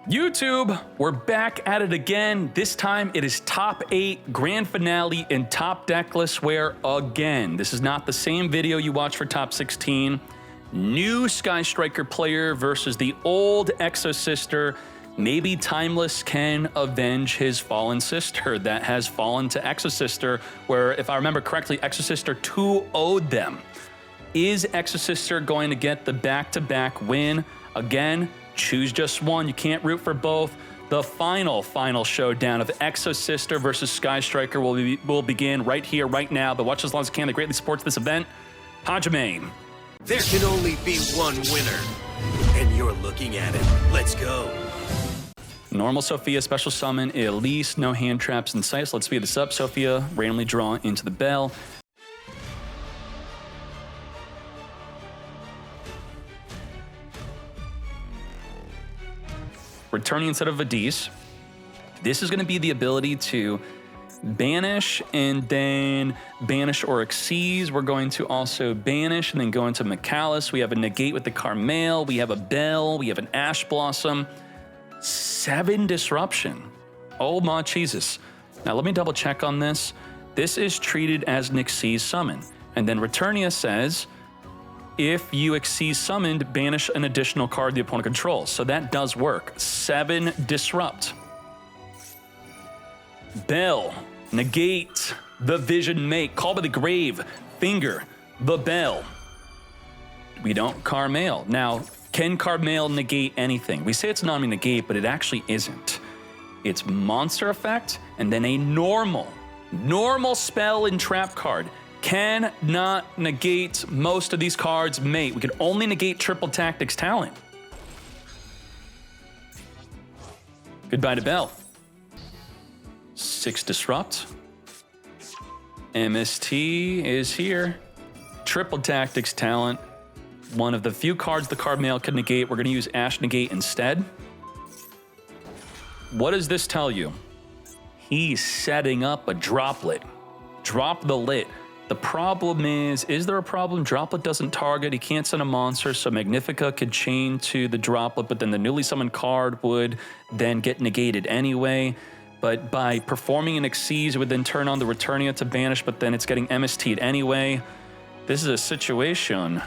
YouTube, we're back at it again. This time it is top 8 grand finale in top decklist where again, this is not the same video you watched for top 16. New Sky Striker player versus the old Exo sister. Maybe Timeless can avenge his fallen sister that has fallen to Exo sister, where if I remember correctly, Exo sister 2-0'd them. Is Exo sister going to get the back-to-back win? Again, choose just one. You can't root for both. The final showdown of Exo Sister versus Sky Striker will begin right here, right now. But watch as long as you can. That greatly supports this event. Hajime. There can only be one winner, and you're looking at it. Let's go. Normal Sophia, special summon, Elise, no hand traps in sight. So let's speed this up. Sophia, randomly draw into the bell. Returning instead of Vadis. This is going to be the ability to banish and then banish or exceed. We're going to also banish and then go into Mikalis. We have a negate with the Carmel. We have a Bell. We have an Ash Blossom. 7 disruption. Oh my Jesus. Now let me double check on this. This is treated as an Exceed summon. And then Returnia says, if you exceed summoned, banish an additional card the opponent controls. So that does work. 7 disrupt. Bell, negate, the vision make, call by the grave, finger, the bell. We don't Carmel. Now, can Carmel negate anything? We say it's non-negate, but it actually isn't. It's monster effect and then a normal spell and trap card. Cannot negate most of these cards, mate. We can only negate triple tactics talent. Goodbye to Bell. 6 disrupt. MST is here. Triple tactics talent. One of the few cards the card mail could negate. We're going to use Ash negate instead. What does this tell you? He's setting up a droplet. Drop the lit. The problem is there a problem? Droplet doesn't target, he can't send a monster, so Magnifica could chain to the droplet, but then the newly summoned card would then get negated anyway. But by performing an Exceed, it would then turn on the Returnia to banish, but then it's getting MST'd anyway. This is a situation.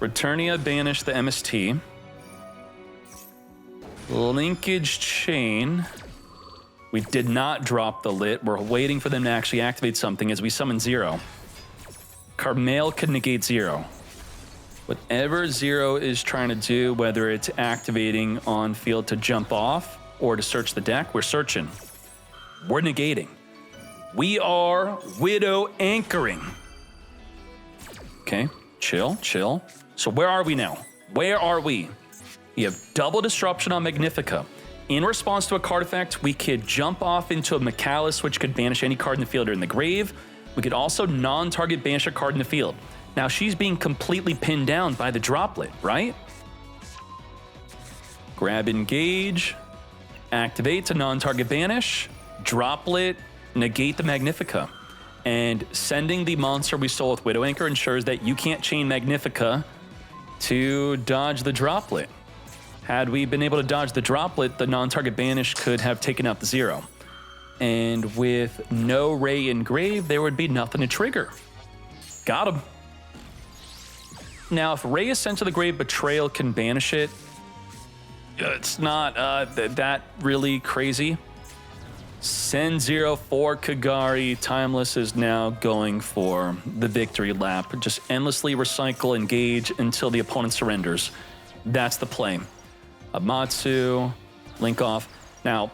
Returnia banish the MST. Linkage chain. We did not drop the lit. We're waiting for them to actually activate something as we summon 0. Carmel could negate 0. Whatever 0 is trying to do, whether it's activating on field to jump off or to search the deck, we're searching. We're negating. We are Widow anchoring. Okay, chill. So where are we now? Where are we? We have double disruption on Magnifica. In response to a card effect, we could jump off into a Mikalis, which could banish any card in the field or in the grave. We could also non-target banish a card in the field. Now she's being completely pinned down by the droplet, right? Grab engage, activate to non-target banish, droplet, negate the Magnifica. And sending the monster we stole with Widow Anchor ensures that you can't chain Magnifica to dodge the droplet. Had we been able to dodge the droplet, the non-target banish could have taken out the 0. And with no Ray in grave, there would be nothing to trigger. Got him. Now, if Ray is sent to the grave, Betrayal can banish it. It's not that really crazy. Send 0 for Kagari. Timeless is now going for the victory lap. Just endlessly recycle, engage until the opponent surrenders. That's the play. Amatsu, link off. Now,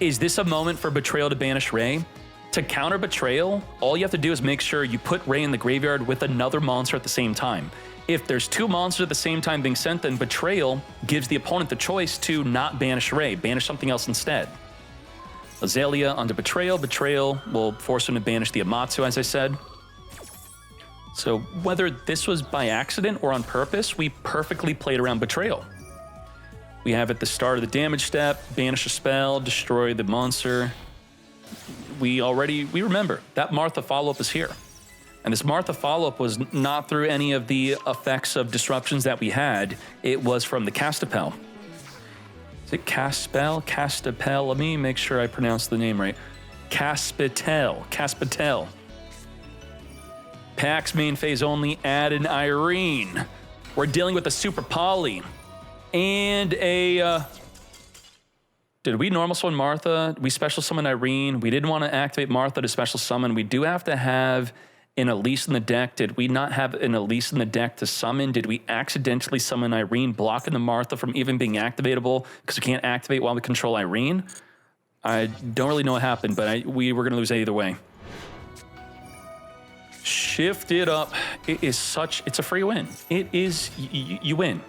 is this a moment for Betrayal to banish Ray? To counter Betrayal, all you have to do is make sure you put Ray in the graveyard with another monster at the same time. If there's 2 monsters at the same time being sent, then Betrayal gives the opponent the choice to not banish Ray, banish something else instead. Azalea onto Betrayal. Betrayal will force him to banish the Amatsu, as I said. So whether this was by accident or on purpose, we perfectly played around Betrayal. We have at the start of the damage step, banish a spell, destroy the monster. We remember that Martha follow-up is here. And this Martha follow-up was not through any of the effects of disruptions that we had. It was from the Castapel. Is it Caspel? Castapel? Let me make sure I pronounce the name right. Caspitel. Pax main phase only, add an Irene. We're dealing with a Super Poly. And a... Did we normal summon Martha? We special summon Irene. We didn't want to activate Martha to special summon. We do have to have an Elise in the deck. Did we not have an Elise in the deck to summon? Did we accidentally summon Irene, blocking the Martha from even being activatable because we can't activate while we control Irene? I don't really know what happened, but we were going to lose either way. Shift it up. It's a free win. It is, you win.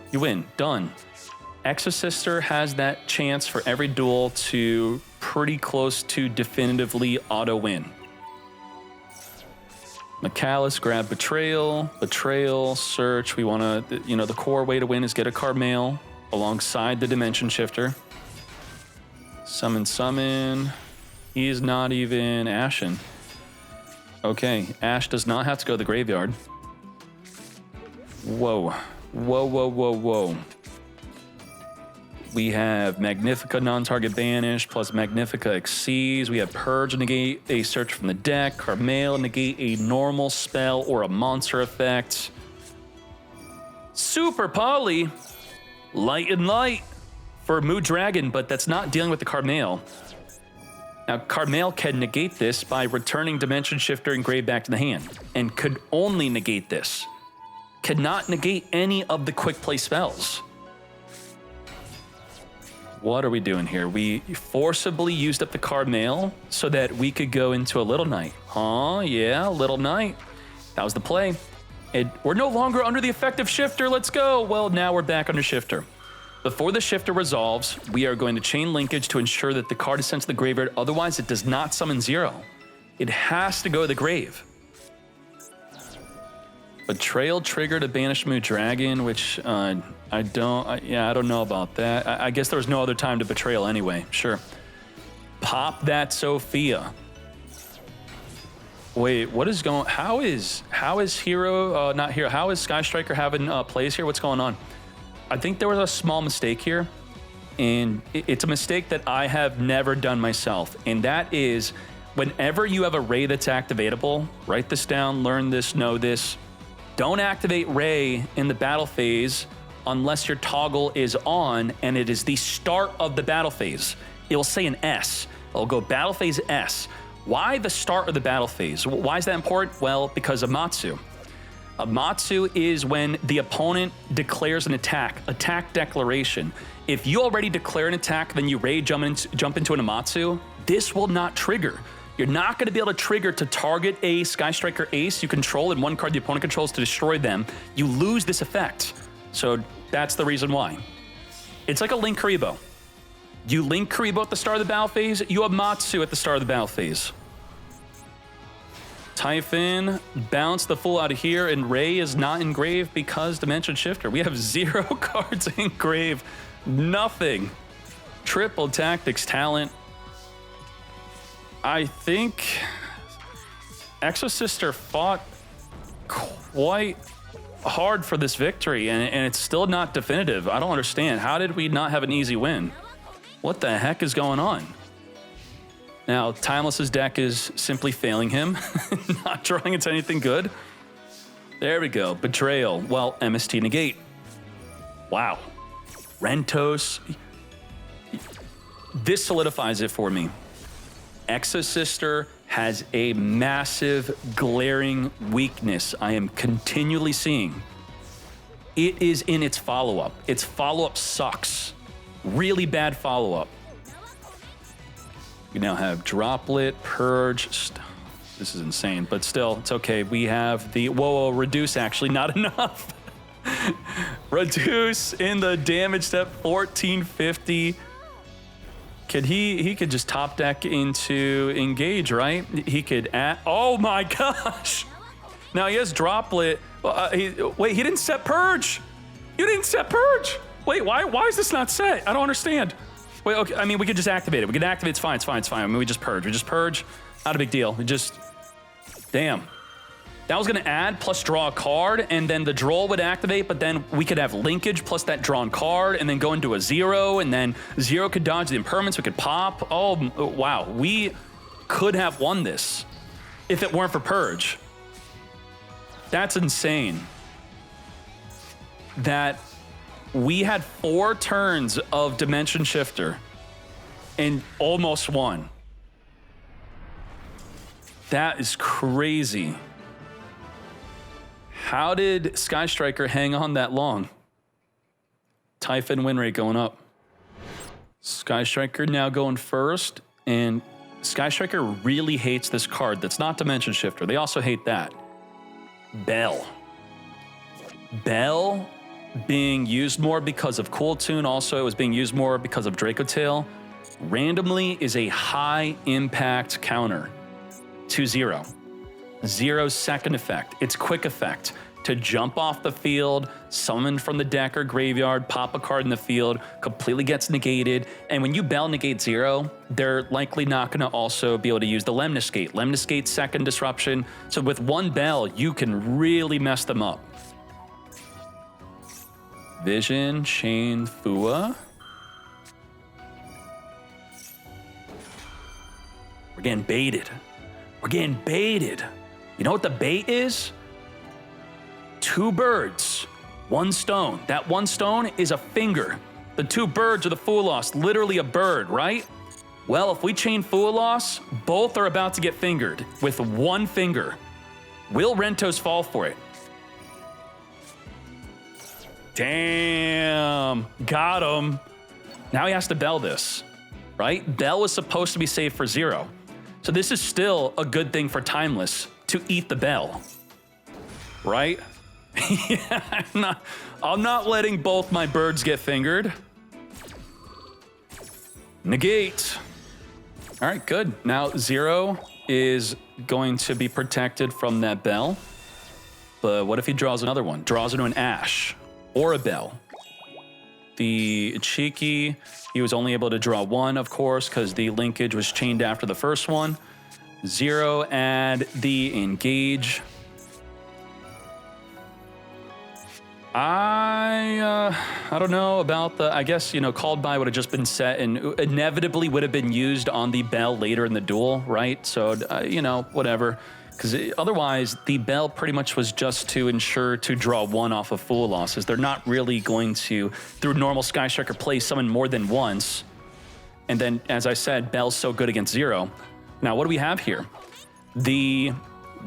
Done. Exosister has that chance for every duel to pretty close to definitively auto win. McAllis, grab Betrayal, Search. We want to, the core way to win is get a Carmail alongside the Dimension Shifter. Summon. He is not even Ashen. Okay, Ash does not have to go to the graveyard. Whoa. We have Magnifica non-target banish plus Magnifica exceeds. We have Purge negate a search from the deck. Carmail negate a normal spell or a monster effect. Super Poly. Light and Light for Mood Dragon, but that's not dealing with the Carmail. Now, Carmail can negate this by returning Dimension Shifter and Grave back to the hand, and could only negate this. Cannot negate any of the quick play spells. What are we doing here? We forcibly used up the Carmail so that we could go into a Little Knight. Yeah, Little Knight. That was the play. We're no longer under the effect of Shifter. Let's go. Well, now we're back under Shifter. Before the Shifter resolves, we are going to chain linkage to ensure that the card is sent to the graveyard. Otherwise, it does not summon 0. It has to go to the grave. Betrayal trigger to banish Mood Dragon, which I don't know about that. I guess there was no other time to Betrayal anyway. Sure. Pop that Sophia. Wait, what is going? How is Hero not Hero? How is Sky Striker having plays here? What's going on? I think there was a small mistake here, and it's a mistake that I have never done myself, and that is whenever you have a Ray that's activatable, write this down, learn this, know this. Don't activate Ray in the battle phase unless your toggle is on and it is the start of the battle phase. It will say an S. It'll go battle phase S. Why the start of the battle phase? Why is that important? Well, because of Matsu. Matsu is when the opponent declares an attack declaration. If you already declare an attack, then you Ray jump into an Amatsu, this will not trigger. You're not going to be able to trigger to target a Sky Striker Ace you control and one card the opponent controls to destroy them. You lose this effect. So that's the reason why. It's like a Link Karibo. You Link Karibo at the start of the battle phase, you have Matsu at the start of the battle phase. Typhon, bounce the fool out of here, and Ray is not in grave because Dimension Shifter. We have 0 cards in grave. Nothing. Triple Tactics Talent. I think Exosister fought quite hard for this victory, and it's still not definitive. I don't understand. How did we not have an easy win? What the heck is going on? Now, Timeless's deck is simply failing him, not drawing into anything good. There we go. Betrayal. Well, MST negate. Wow. Rentos. This solidifies it for me. Exosister has a massive, glaring weakness I am continually seeing. It is in its follow-up. Its follow-up sucks. Really bad follow-up. We now have Droplet, Purge. This is insane, but still, it's okay. We have the, whoa, Reduce actually, not enough. Reduce in the damage step, 1450. He could just top deck into Engage, right? He could add, oh my gosh. Now he has Droplet. Wait, he didn't set Purge. You didn't set Purge. Wait, why is this not set? I don't understand. Wait, okay, I mean, we could just activate it. We could activate, it's fine. I mean, we just purge. Not a big deal. Damn. That was going to add plus draw a card, and then the Duel would activate, but then we could have linkage plus that drawn card, and then go into a 0, and then 0 could dodge the impermanence, we could pop. Oh, wow. We could have won this if it weren't for Purge. That's insane. That we had 4 turns of Dimension Shifter and almost won. That is crazy. How did Sky Striker hang on that long? Typhon win rate going up. Sky Striker now going first, and Sky Striker really hates this card that's not Dimension Shifter. They also hate that. Bell. Bell being used more because of Cool Tune. Also, it was being used more because of Draco Tail. Randomly is a high impact counter to 0. 0's second effect, its quick effect, to jump off the field, summon from the deck or graveyard, pop a card in the field, completely gets negated. And when you Bell negate 0, they're likely not going to also be able to use the Lemniscate. Lemniscate's second disruption. So with 1 Bell, you can really mess them up. Vision, Chain, Fua. We're getting baited. We're getting baited. You know what the bait is? 2 birds, 1 stone. That 1 stone is a finger. The 2 birds are the Fualos, literally a bird, right? Well, if we chain Fualos, both are about to get fingered with 1 finger. Will Rentos fall for it? Damn, got him. Now he has to Bell this, right? Bell was supposed to be saved for 0. So this is still a good thing for Timeless to eat the Bell, right? Yeah, I'm not letting both my birds get fingered. Negate. All right, good. Now 0 is going to be protected from that Bell. But what if he draws another one? Draws into an Ash or a Bell. The Cheeky, he was only able to draw 1, of course, because the linkage was chained after the first one. 0, add the Engage. I don't know about the, I guess, Called By would have just been set and inevitably would have been used on the Bell later in the duel, right? So, whatever. Because otherwise, the Bell pretty much was just to ensure to draw 1 off of Fool Losses. They're not really going to, through normal Sky Striker play, summon more than once. And then, as I said, Bell's so good against 0. Now, what do we have here? The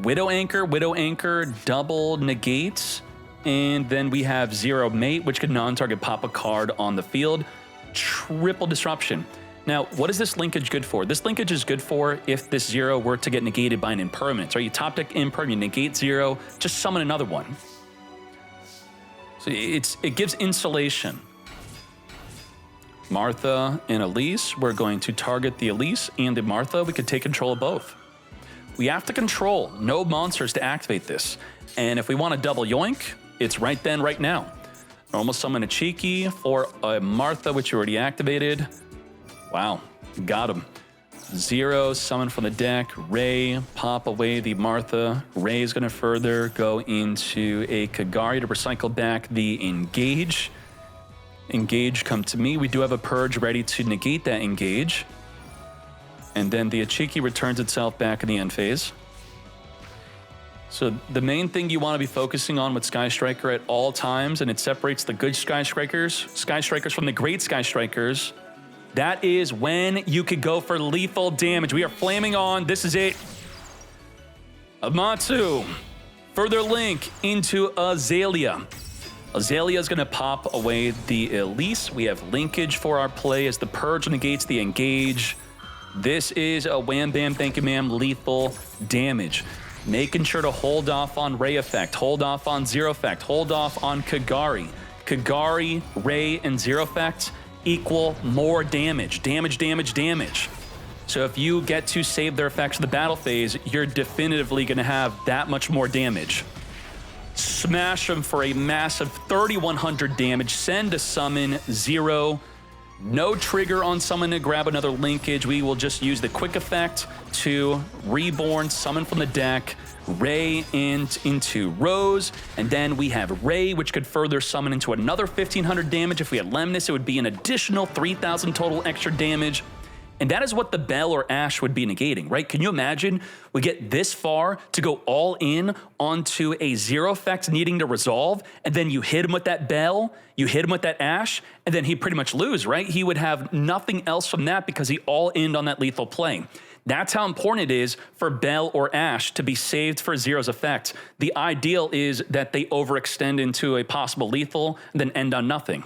Widow Anchor, double negates. And then we have 0 Mate, which could non-target pop a card on the field. Triple Disruption. Now, what is this linkage good for? This linkage is good for if this 0 were to get negated by an impermanence. Or you top deck imperm, you negate 0, just summon another one. So it gives insulation. Martha and Elise, we're going to target the Elise and the Martha. We could take control of both. We have to control no monsters to activate this. And if we want a double yoink, it's right then, right now. Normal summon a Cheeky for a Martha, which you already activated. Wow, got him. 0, summon from the deck. Ray, pop away the Martha. Ray is going to further go into a Kagari to recycle back the Engage. Engage, come to me. We do have a Purge ready to negate that Engage. And then the Achiki returns itself back in the end phase. So the main thing you want to be focusing on with Sky Striker at all times, and it separates the good Sky Strikers from the great Sky Strikers, that is when you could go for lethal damage. We are flaming on. This is it. Amatsu. Further link into Azalea. Azalea is going to pop away the Elise. We have linkage for our play as the Purge negates the Engage. This is a wham bam thank you ma'am lethal damage. Making sure to hold off on Ray effect, hold off on Zero effect, hold off on Kagari. Kagari, Ray, and Zero effect equal more damage. Damage. So if you get to save their effects in the battle phase, you're definitively going to have that much more damage. Smash them for a massive 3,100 damage. Send a summon, 0. No trigger on summon to grab another linkage. We will just use the quick effect to reborn, summon from the deck, Ray into Rose, and then we have Ray, which could further summon into another 1,500 damage. If we had Lemnis, it would be an additional 3,000 total extra damage. And that is what the Bell or Ashe would be negating, right? Can you imagine we get this far to go all in onto a zero effect needing to resolve, and then you hit him with that Bell, you hit him with that Ashe, and then he'd pretty much lose, right? He would have nothing else from that because he all in on that lethal play. That's how important it is for Bell or Ashe to be saved for Zero's effect. The ideal is that they overextend into a possible lethal and then end on nothing.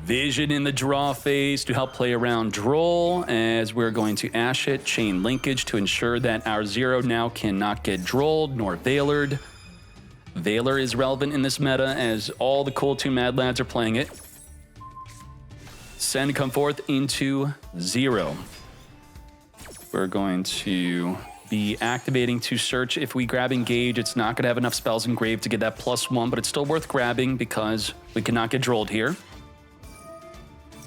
Vision in the draw phase to help play around Droll, as we're going to Ashe it, chain linkage to ensure that our Zero now cannot get Drolled nor Veilered. Veiler is relevant in this meta as all the cool 2 Mad Lads are playing it. Send come forth into Zero. We're going to be activating to search. If we grab Engage, it's not going to have enough spells engraved to get that +1, but it's still worth grabbing because we cannot get Drolled here.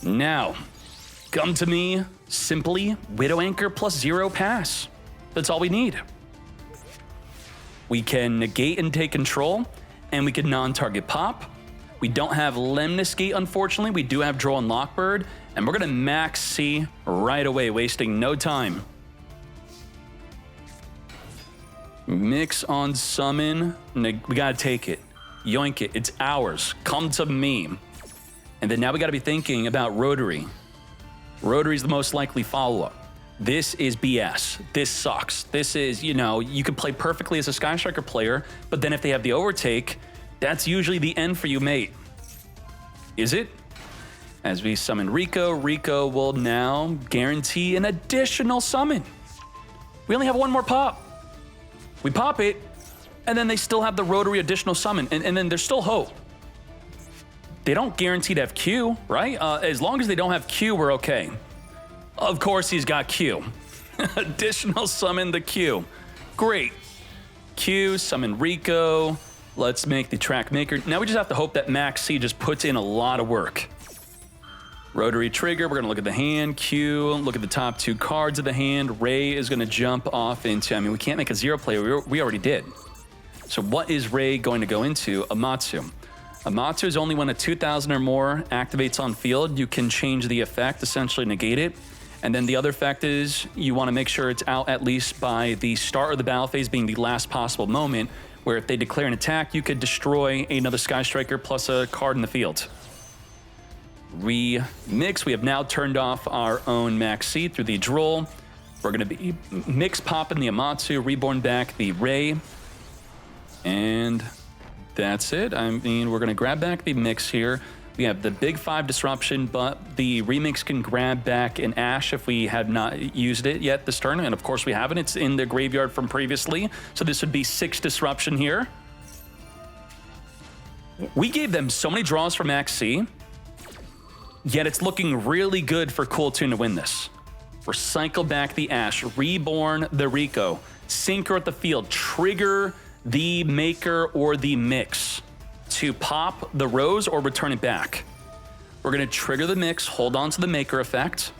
Now, come to me, simply Widow Anchor +0 pass. That's all we need. We can negate and take control, and we can non-target pop. We don't have Lemnis Gate, unfortunately. We do have Droll and Lockbird, and we're going to max C right away, wasting no time. Mix on summon. We got to take it. Yoink it. It's ours. Come to me. And then now we got to be thinking about Rotary. Rotary is the most likely follow-up. This is BS. This sucks. This is, you could play perfectly as a Sky Striker player, but then if they have the overtake, that's usually the end for you, mate. Is it? As we summon Rico, Rico will now guarantee an additional summon. We only have one more pop. We pop it, and then they still have the Rotary additional summon, and then there's still hope. They don't guarantee to have Q, right? As long as they don't have Q, we're okay. Of course, he's got Q. Additional summon the Q. Great. Q, summon Rico. Let's make the track maker. Now we just have to hope that Max C just puts in a lot of work. Rotary trigger, we're gonna look at the hand. Q, look at the top 2 cards of the hand. Ray is gonna jump off into, we can't make a zero play, we already did. So what is Ray going to go into? Amatsu. Amatsu is only when a 2,000 or more activates on field, you can change the effect, essentially negate it. And then the other effect is you want to make sure it's out at least by the start of the battle phase being the last possible moment, where if they declare an attack, you could destroy another Sky Striker plus a card in the field. Remix, we have now turned off our own Max C through the Droll. We're going to be mix popping the Amatsu, reborn back the Ray. And that's it. We're going to grab back the mix here. We have the big 5 disruption, but the remix can grab back an Ashe if we have not used it yet this turn. And of course we haven't. It's in the graveyard from previously. So this would be 6 disruption here. We gave them so many draws for Max C, yet it's looking really good for Cool Tune to win this. Recycle back the Ashe, reborn the Rico, synchro at the field, trigger the Maker or the Mix to pop the Rose or return it back. We're going to trigger the Mix, hold on to the Maker effect.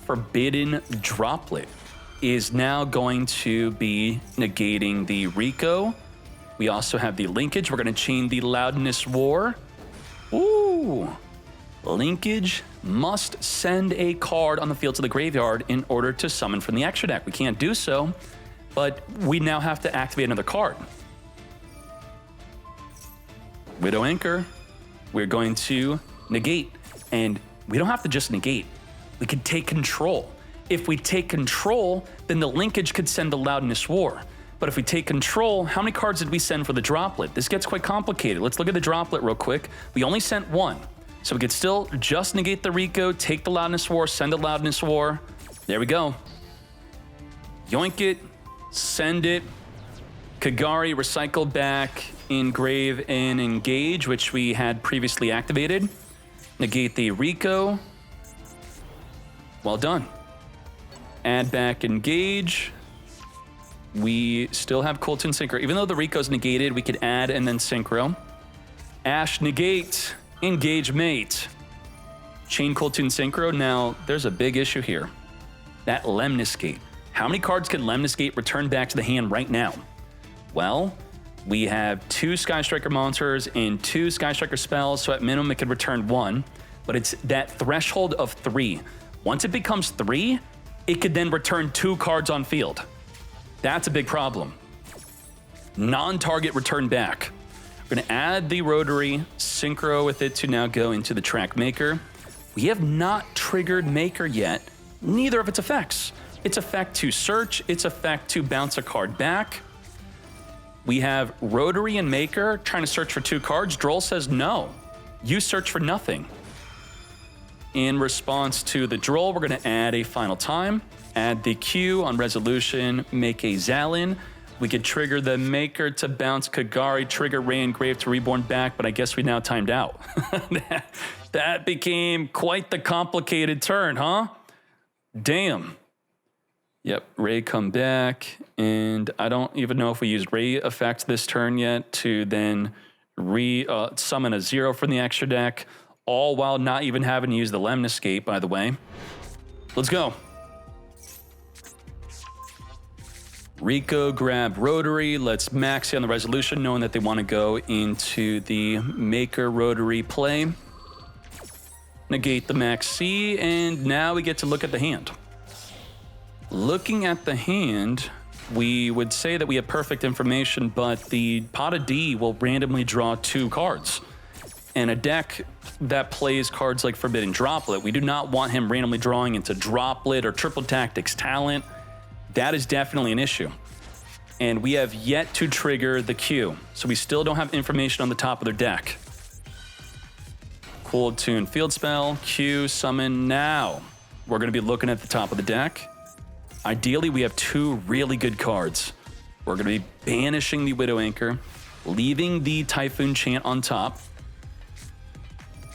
Forbidden Droplet is now going to be negating the Rico. We also have the linkage. We're going to chain the Loudness War. Ooh. Linkage must send a card on the field to the graveyard in order to summon from the extra deck. We can't do so, but we now have to activate another card. Widow Anchor, we're going to negate. And we don't have to just negate. We could take control. If we take control, then the linkage could send the Loudness War. But if we take control, how many cards did we send for the droplet? This gets quite complicated. Let's look at the droplet real quick. We only sent 1. So we could still just negate the Rico, take the Loudness War, send the Loudness War. There we go. Yoink it, send it. Kagari, recycle back, engrave, and engage, which we had previously activated. Negate the Rico. Well done. Add back engage. We still have Colton Synchro. Even though the Rico's negated, we could add and then Synchro. Ashe negate. Engage mate. Chain Colton Synchro. Now, there's a big issue here. That Lemnis Gate. How many cards can Lemnis Gate return back to the hand right now? Well, we have 2 Sky Striker monsters and 2 Sky Striker spells, so at minimum it could return 1, but it's that threshold of 3. Once it becomes 3, it could then return 2 cards on field. That's a big problem. Non-target return back. We're gonna add the Rotary, synchro with it to now go into the Track Maker. We have not triggered Maker yet, neither of its effects. Its effect to search, its effect to bounce a card back. We have Rotary and Maker trying to search for 2 cards. Droll says no, you search for nothing. In response to the Droll, we're gonna add a Final Time, add the Q on Resolution, make a Zalin. We could trigger the Maker to bounce Kagari, trigger Ray Engrave to Reborn back, but I guess we now timed out. That became quite the complicated turn, huh? Damn. Yep, Ray come back, and I don't even know if we used Ray effect this turn yet to then summon a 0 from the extra deck, all while not even having to use the Lemnis Gate, by the way. Let's go. Rico grab Rotary. Let's maxi on the Resolution, knowing that they want to go into the Maker Rotary play. Negate the maxi, and now we get to look at the hand. Looking at the hand, we would say that we have perfect information, but the pot of D will randomly draw 2 cards. And a deck that plays cards like Forbidden Droplet, we do not want him randomly drawing into Droplet or Triple Tactics Talent. That is definitely an issue. And we have yet to trigger the Q, so we still don't have information on the top of their deck. Cold Tune Field Spell, Q, Summon now. We're going to be looking at the top of the deck. Ideally, we have 2 really good cards. We're going to be banishing the Widow Anchor, leaving the Typhoon Chant on top.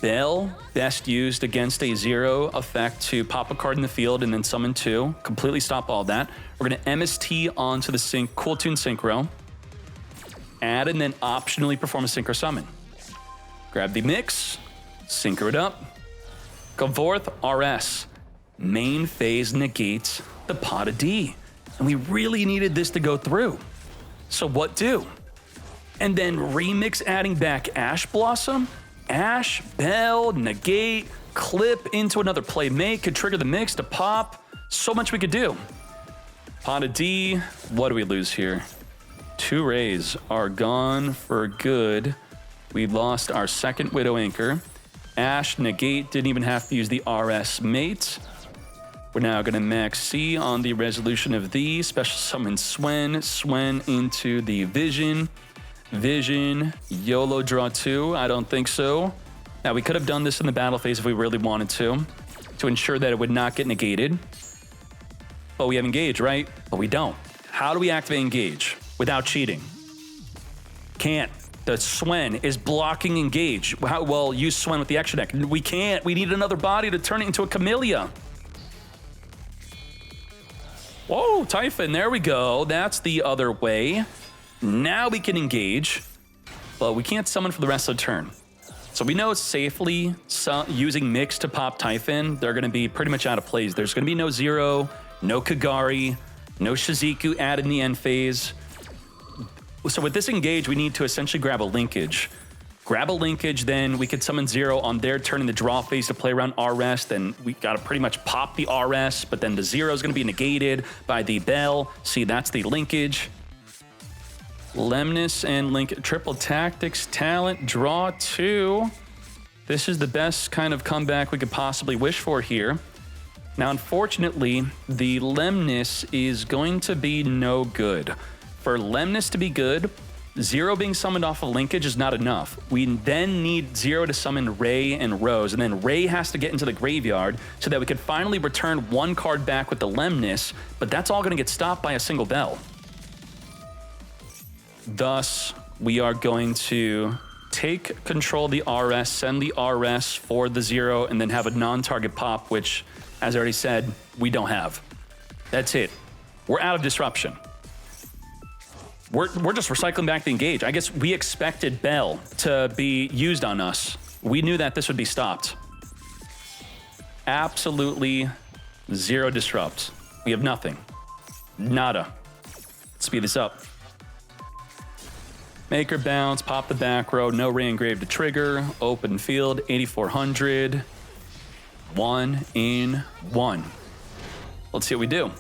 Bell, best used against a 0 effect to pop a card in the field and then summon 2. Completely stop all that. We're going to MST onto the Cool Tune Synchro. Add and then optionally perform a Synchro Summon. Grab the mix, synchro it up. Go forth, RS. Main phase negates the pot of D. And we really needed this to go through. So what do? And then remix adding back Ash Blossom, Ash, Bell, negate, clip into another play make, could trigger the mix to pop. So much we could do. Pot of D, what do we lose here? 2 Rays are gone for good. We lost our second Widow Anchor. Ash, negate, didn't even have to use the RS mate. We're now going to max C on the Resolution of the special summon Swen. Swen into the Vision. Vision, YOLO draw 2. I don't think so. Now, we could have done this in the battle phase if we really wanted to ensure that it would not get negated. But we have Engage, right? But we don't. How do we activate Engage without cheating? Can't. The Swen is blocking Engage. Well, use Swen with the extra deck. We can't. We need another body to turn it into a Camellia. Whoa, Typhon, there we go. That's the other way. Now we can engage, but we can't summon for the rest of the turn. So we know safely using Mix to pop Typhon, they're going to be pretty much out of plays. There's going to be no 0, no Kagari, no Shizuku added in the end phase. So with this engage, we need to essentially grab a linkage. Grab a linkage, then we could summon 0 on their turn in the draw phase to play around RS. Then we got to pretty much pop the RS, but then the 0 is going to be negated by the Bell. See, that's the linkage. Lemnis and Link, Triple Tactics Talent, draw 2. This is the best kind of comeback we could possibly wish for here. Now, unfortunately, the Lemnis is going to be no good. For Lemnis to be good, 0 being summoned off of linkage is not enough. We then need 0 to summon Ray and Rose, and then Ray has to get into the graveyard so that we could finally return 1 card back with the Lemnis, but that's all going to get stopped by a single Bell. Thus, we are going to take control of the RS, send the RS for the 0, and then have a non-target pop, which, as I already said, we don't have. That's it. We're out of disruption. We're just recycling back the engage. I guess we expected Bell to be used on us. We knew that this would be stopped. Absolutely 0 disrupt. We have nothing. Nada. Speed this up. Maker bounce, pop the back row, no re-engrave to trigger, open field, 8400, 1 in 1. Let's see what we do.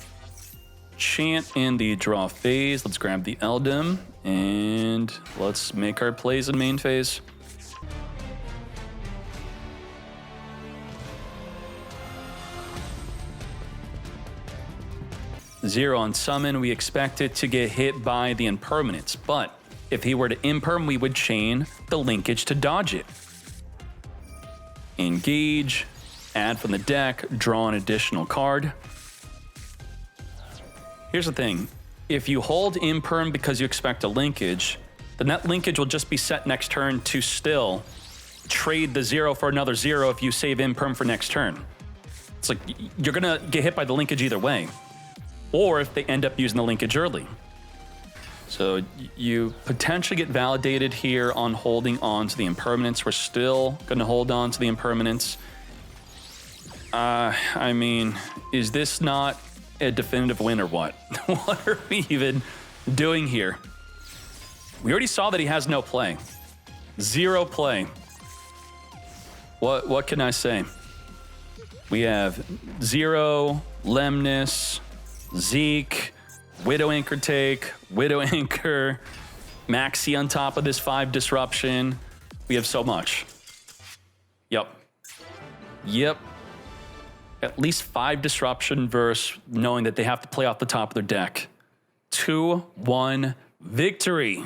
Chant in the draw phase. Let's grab the Eldem, and let's make our plays in main phase. Zero on summon, we expect it to get hit by the impermanence, but if he were to imperm, we would chain the linkage to dodge it. Engage, add from the deck, draw an additional card. Here's the thing, if you hold imperm because you expect a linkage, then that linkage will just be set next turn to still trade the 0 for another 0 if you save imperm for next turn. It's like, you're gonna get hit by the linkage either way, or if they end up using the linkage early. So you potentially get validated here on holding on to the impermanence. We're still gonna hold on to the impermanence. I mean, is this not a definitive win or what? What are we even doing here? We already saw that he has no play. 0 play. What can I say? We have 0, Lemnis, Zeke, Widow Anchor take, Widow Anchor, Maxi on top of this 5 disruption. We have so much. Yep. At least 5 disruption versus knowing that they have to play off the top of their deck. 2-1 victory.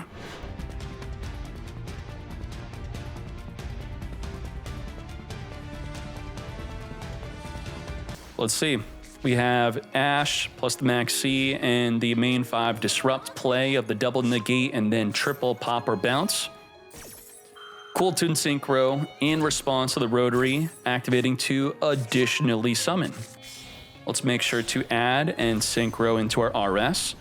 Let's see. We have Ash plus the Maxi and the main 5 disrupt play of the double negate and then triple pop or bounce. Cool Tune Synchro in response to the Rotary, activating to additionally summon. Let's make sure to add and Synchro into our RS,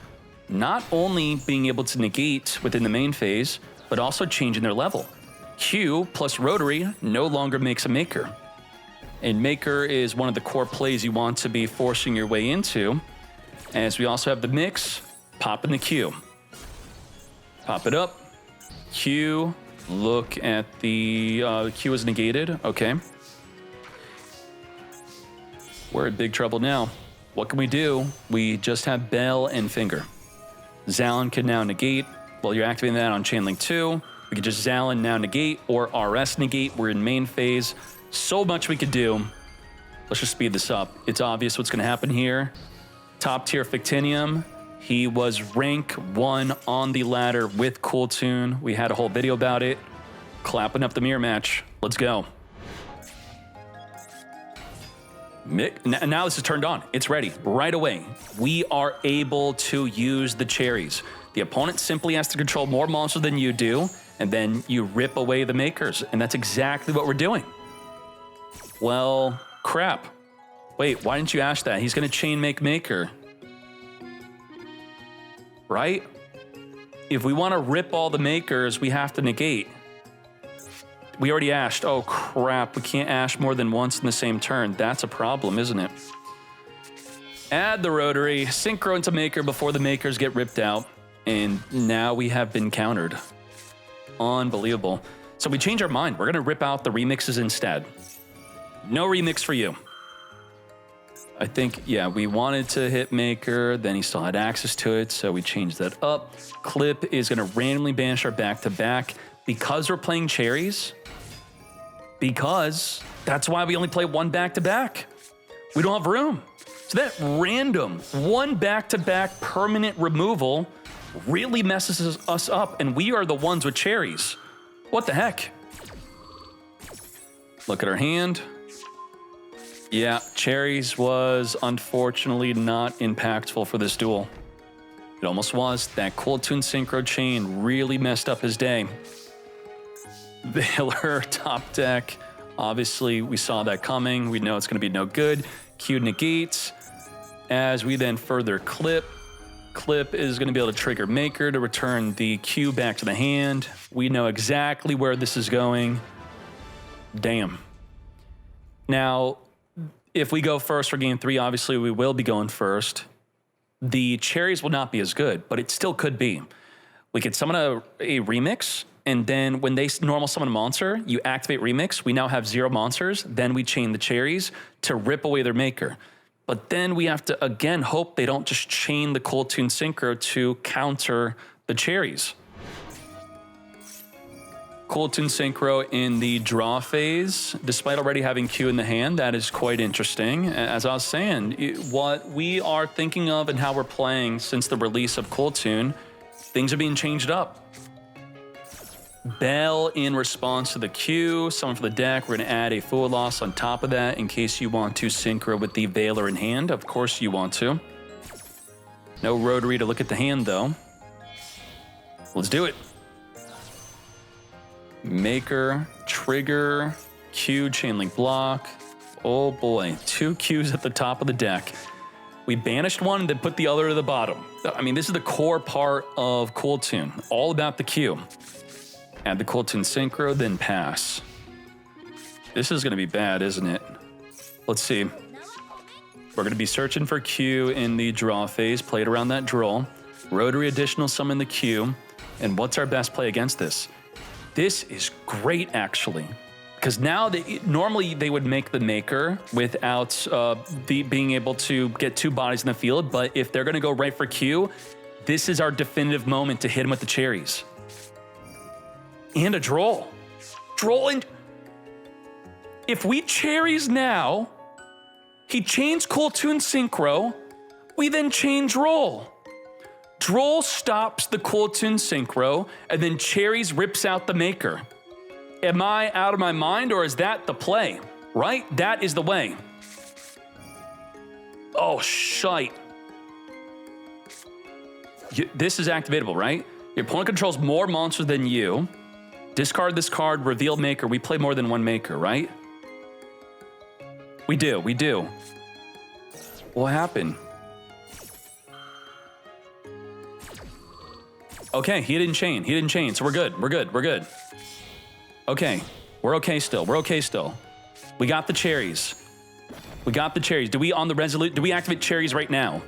not only being able to negate within the main phase, but also changing their level. Q plus Rotary no longer makes a Maker. And Maker is one of the core plays you want to be forcing your way into, as we also have the mix, pop in the Q. Pop it up, Q. Look at the Q is negated. Okay. We're in big trouble now. What can we do? We just have Bell and Finger. Zalin can now negate. Well, you're activating that on Chainlink 2. We could just Zalin now negate or RS negate. We're in main phase. So much we could do. Let's just speed this up. It's obvious what's going to happen here. Top tier Fictinium. He was rank 1 on the ladder with Cool Tune. We had a whole video about it. Clapping up the mirror match. Let's go. Now this is turned on. It's ready right away. We are able to use the cherries. The opponent simply has to control more monsters than you do, and then you rip away the makers. And that's exactly what we're doing. Well, crap. Wait, why didn't you ask that? He's going to chain make maker. Right? If we want to rip all the makers, we have to negate. We already ashed. Oh, crap. We can't ash more than once in the same turn. That's a problem, isn't it? Add the Rotary, synchro into maker before the makers get ripped out. And now we have been countered. Unbelievable. So we change our mind. We're going to rip out the remixes instead. No remix for you. I think, yeah, we wanted to hit Maker, then he still had access to it, so we changed that up. Clip is going to randomly banish our back-to-back because we're playing cherries. Because that's why we only play 1 back-to-back. We don't have room. So that random 1 back-to-back permanent removal really messes us up, and we are the ones with cherries. What the heck? Look at our hand. Yeah, cherries was unfortunately not impactful for this duel. It almost was. That Cool Tune Synchro chain really messed up his day. Veiler top deck. Obviously, we saw that coming. We know it's going to be no good. Q negates. As we then further clip. Clip is going to be able to trigger Maker to return the Q back to the hand. We know exactly where this is going. Damn. Now, if we go first for game 3, obviously we will be going first. the cherries will not be as good, but it still could be. We could summon a remix, and then when they normal summon a monster, you activate remix. We now have 0 monsters. Then we chain the cherries to rip away their maker. But then we have to, again, hope they don't just chain the Cold Tune Synchro to counter the cherries. Cold Tune Synchro in the draw phase, despite already having Q in the hand, that is quite interesting. As I was saying, what we are thinking of and how we're playing since the release of Cold Tune, things are being changed up. Bell in response to the Q, summon for the deck. We're going to add a Fool Loss on top of that in case you want to synchro with the Veiler in hand. Of course you want to. No Rotary to look at the hand though. Let's do it. Maker, trigger, Q, chain link block. Oh boy, 2 Qs at the top of the deck. We banished one and then put the other to the bottom. I mean, this is the core part of Cold Tune, all about the Q. Add the Cold Tune Synchro, then pass. This is gonna be bad, isn't it? Let's see. We're gonna be searching for Q in the draw phase, played around that draw. Rotary additional summon the Q. And what's our best play against this? This is great, actually. Because now, normally they would make the maker without being able to get 2 bodies in the field, but if they're gonna go right for Q, this is our definitive moment to hit him with the cherries. And a draw. Draw and... If we cherries now, he chains Cold Tune Synchro, we then chain Droll. Droll stops the Cold Tune Synchro, and then cherries rips out the maker. Am I out of my mind, or is that the play? Right? That is the way. Oh, shite. This is activatable, right? Your opponent controls more monsters than you. Discard this card, reveal maker. We play more than 1 maker, right? We do, we do. What happened? Okay, he didn't chain, so we're good. Okay, we're okay still, We got the cherries. Do we on the Resolute, do we activate cherries right now?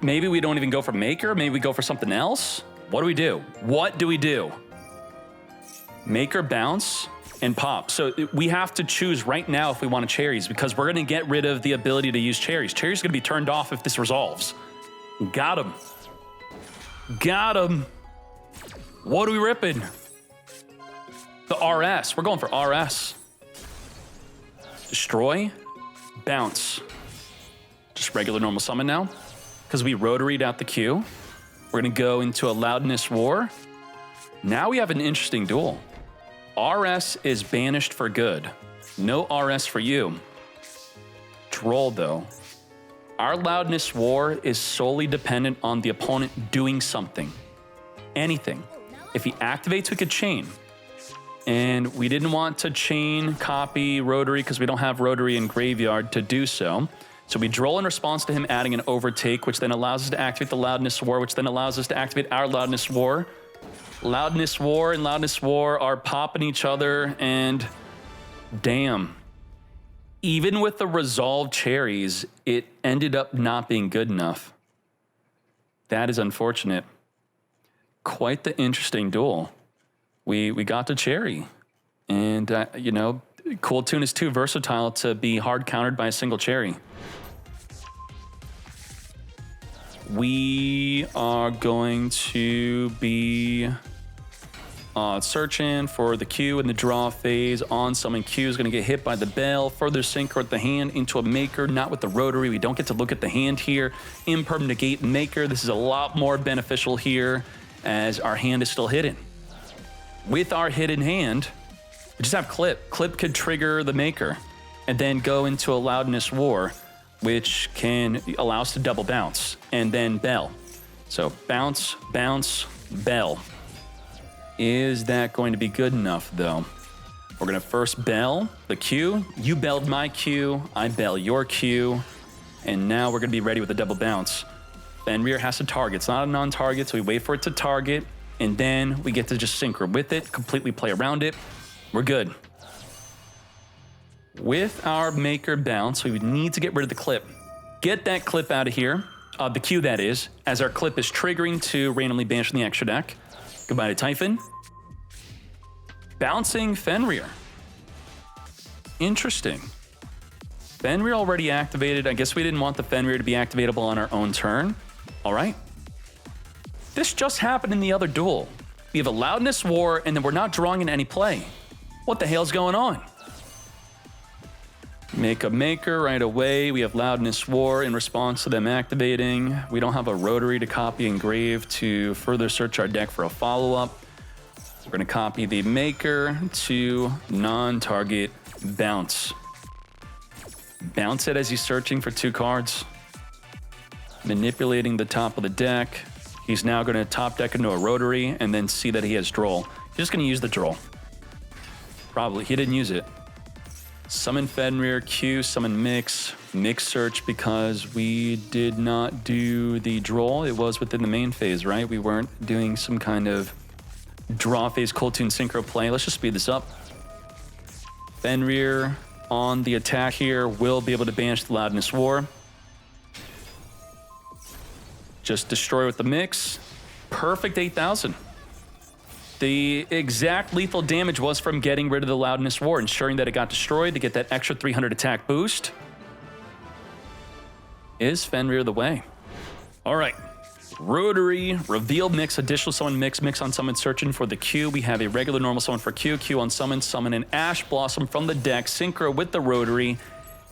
Maybe we don't even go for maker, maybe we go for something else? What do we do? Maker, bounce, and pop. So we have to choose right now if we want cherries, because we're gonna get rid of the ability to use cherries. Cherries are gonna be turned off if this resolves. Got him. What are we ripping? The RS. We're going for RS. Destroy. Bounce. Just regular normal summon now. Because we rotaried out the Q. We're going to go into a Loudness War. Now we have an interesting duel. RS is banished for good. No RS for you. Droll though. Our Loudness War is solely dependent on the opponent doing something. Anything. If he activates, we could chain. And we didn't want to chain, copy, rotary, because we don't have rotary in graveyard to do so. So we droll in response to him adding an overtake, which then allows us to activate the Loudness War, which then allows us to activate our Loudness War. Loudness War and Loudness War are popping each other, and damn. Even with the resolved cherries, it ended up not being good enough. That is unfortunate. Quite the interesting duel. We got the cherry. And, you know, Cold Tune is too versatile to be hard countered by a single cherry. We are going to be searching for the Q in the draw phase. On summon Q is going to get hit by the bell. Further synchro with the hand into a maker, not with the rotary. We don't get to look at the hand here. Imperm negate maker. This is a lot more beneficial here as our hand is still hidden. With our hidden hand, we just have Clip. Clip could trigger the maker and then go into a Loudness War, which can allow us to double bounce, and then bell. So bounce, bounce, bell. Is that going to be good enough, though? We're going to first bell the Q. You belled my Q, I bell your Q, and now we're going to be ready with a double bounce. Fenrir has to target. It's not a non-target, so we wait for it to target, and then we get to just synchro with it, completely play around it. We're good. With our maker bounce, we would need to get rid of the clip. get that clip out of here. The Q, that is, as our clip is triggering to randomly banish from the extra deck. Goodbye to Typhon. Bouncing Fenrir. Interesting. Fenrir already activated. I guess we didn't want the Fenrir to be activatable on our own turn. All right. This just happened in the other duel. We have a Loudness War, and then we're not drawing in any play. What the hell's going on? Make a Maker right away. We have Loudness War in response to them activating. We don't have a Rotary to copy Engrave to further search our deck for a follow-up. We're going to copy the Maker to non-target bounce. Bounce it as he's searching for 2 cards. Manipulating the top of the deck. He's now going to top deck into a Rotary and then see that he has Droll. He's just going to use the Droll. Probably. He didn't use it. Summon Fenrir, Q, summon Mix. Mix search because we did not do the Droll. It was within the main phase, right? We weren't doing some kind of draw phase Cold Tune Synchro play. Let's just speed this up. Fenrir on the attack here will be able to banish the Loudness War. Just destroy with the Mix. Perfect 8,000. The exact lethal damage was from getting rid of the Loudness War, ensuring that it got destroyed to get that extra 300 attack boost. Is Fenrir the way? All right. Rotary, reveal Mix, additional summon Mix, Mix on summon, searching for the Q. We have a regular normal summon for Q, Q on summon, summon an Ash Blossom from the deck, synchro with the Rotary.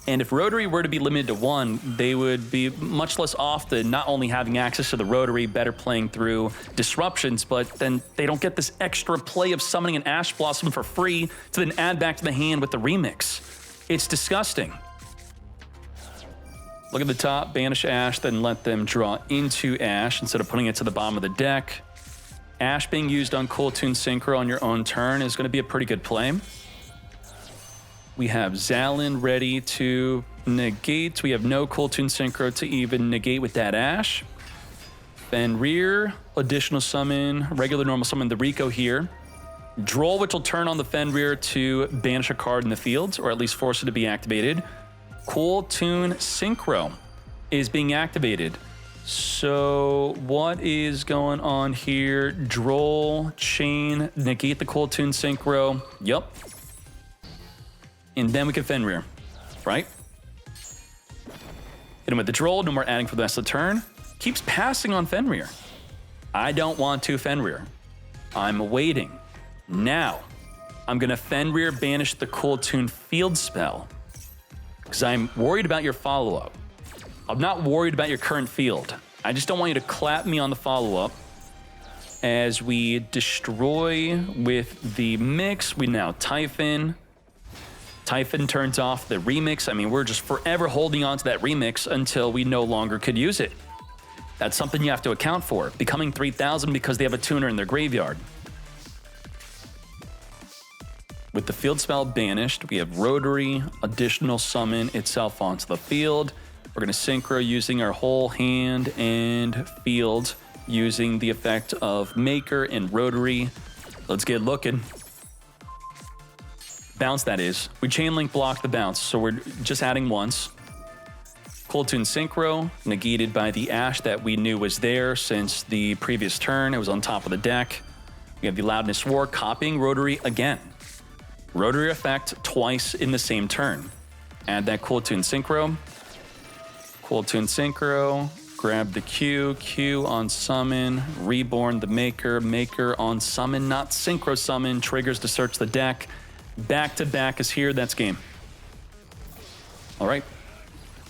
And if Rotary were to be limited to 1, they would be much less often not only having access to the Rotary, better playing through disruptions, but then they don't get this extra play of summoning an Ash Blossom for free to then add back to the hand with the remix. It's disgusting. Look at the top, banish Ash, then let them draw into Ash instead of putting it to the bottom of the deck. Ash being used on Cold Tune Synchro on your own turn is going to be a pretty good play. We have Zalin ready to negate. We have no Cold Tune Synchro to even negate with that Ash. Fenrir, additional summon, regular normal summon the Rico here. Droll, which will turn on the Fenrir to banish a card in the field, or at least force it to be activated. Cold Tune Synchro is being activated. So what is going on here? Droll, chain, negate the Cold Tune Synchro. Yup. And then we can Fenrir, right? Hit him with the Droll, no more adding for the rest of the turn. Keeps passing on Fenrir. I don't want to Fenrir. I'm waiting. Now, I'm gonna Fenrir banish the Cold Tune field spell because I'm worried about your follow-up. I'm not worried about your current field. I just don't want you to clap me on the follow-up. As we destroy with the Mix, we now Typhon. Typhon turns off the remix. I mean, we're just forever holding on to that remix until we no longer could use it. That's something you have to account for. Becoming 3,000 because they have a tuner in their graveyard. With the field spell banished, we have Rotary, additional summon itself onto the field. We're going to synchro using our whole hand and field using the effect of Maker and Rotary. Let's get looking. Bounce, that is. We chain link block the bounce, so we're just adding once. Cold Tune Synchro, negated by the Ash that we knew was there since the previous turn. It was on top of the deck. We have the Loudness War, copying Rotary again. Rotary effect twice in the same turn. Add that Cold Tune Synchro. Cold Tune Synchro, grab the Q, Q on summon, reborn the Maker, Maker on summon, not Synchro summon, triggers to search the deck. Back to back is here, that's game. All right,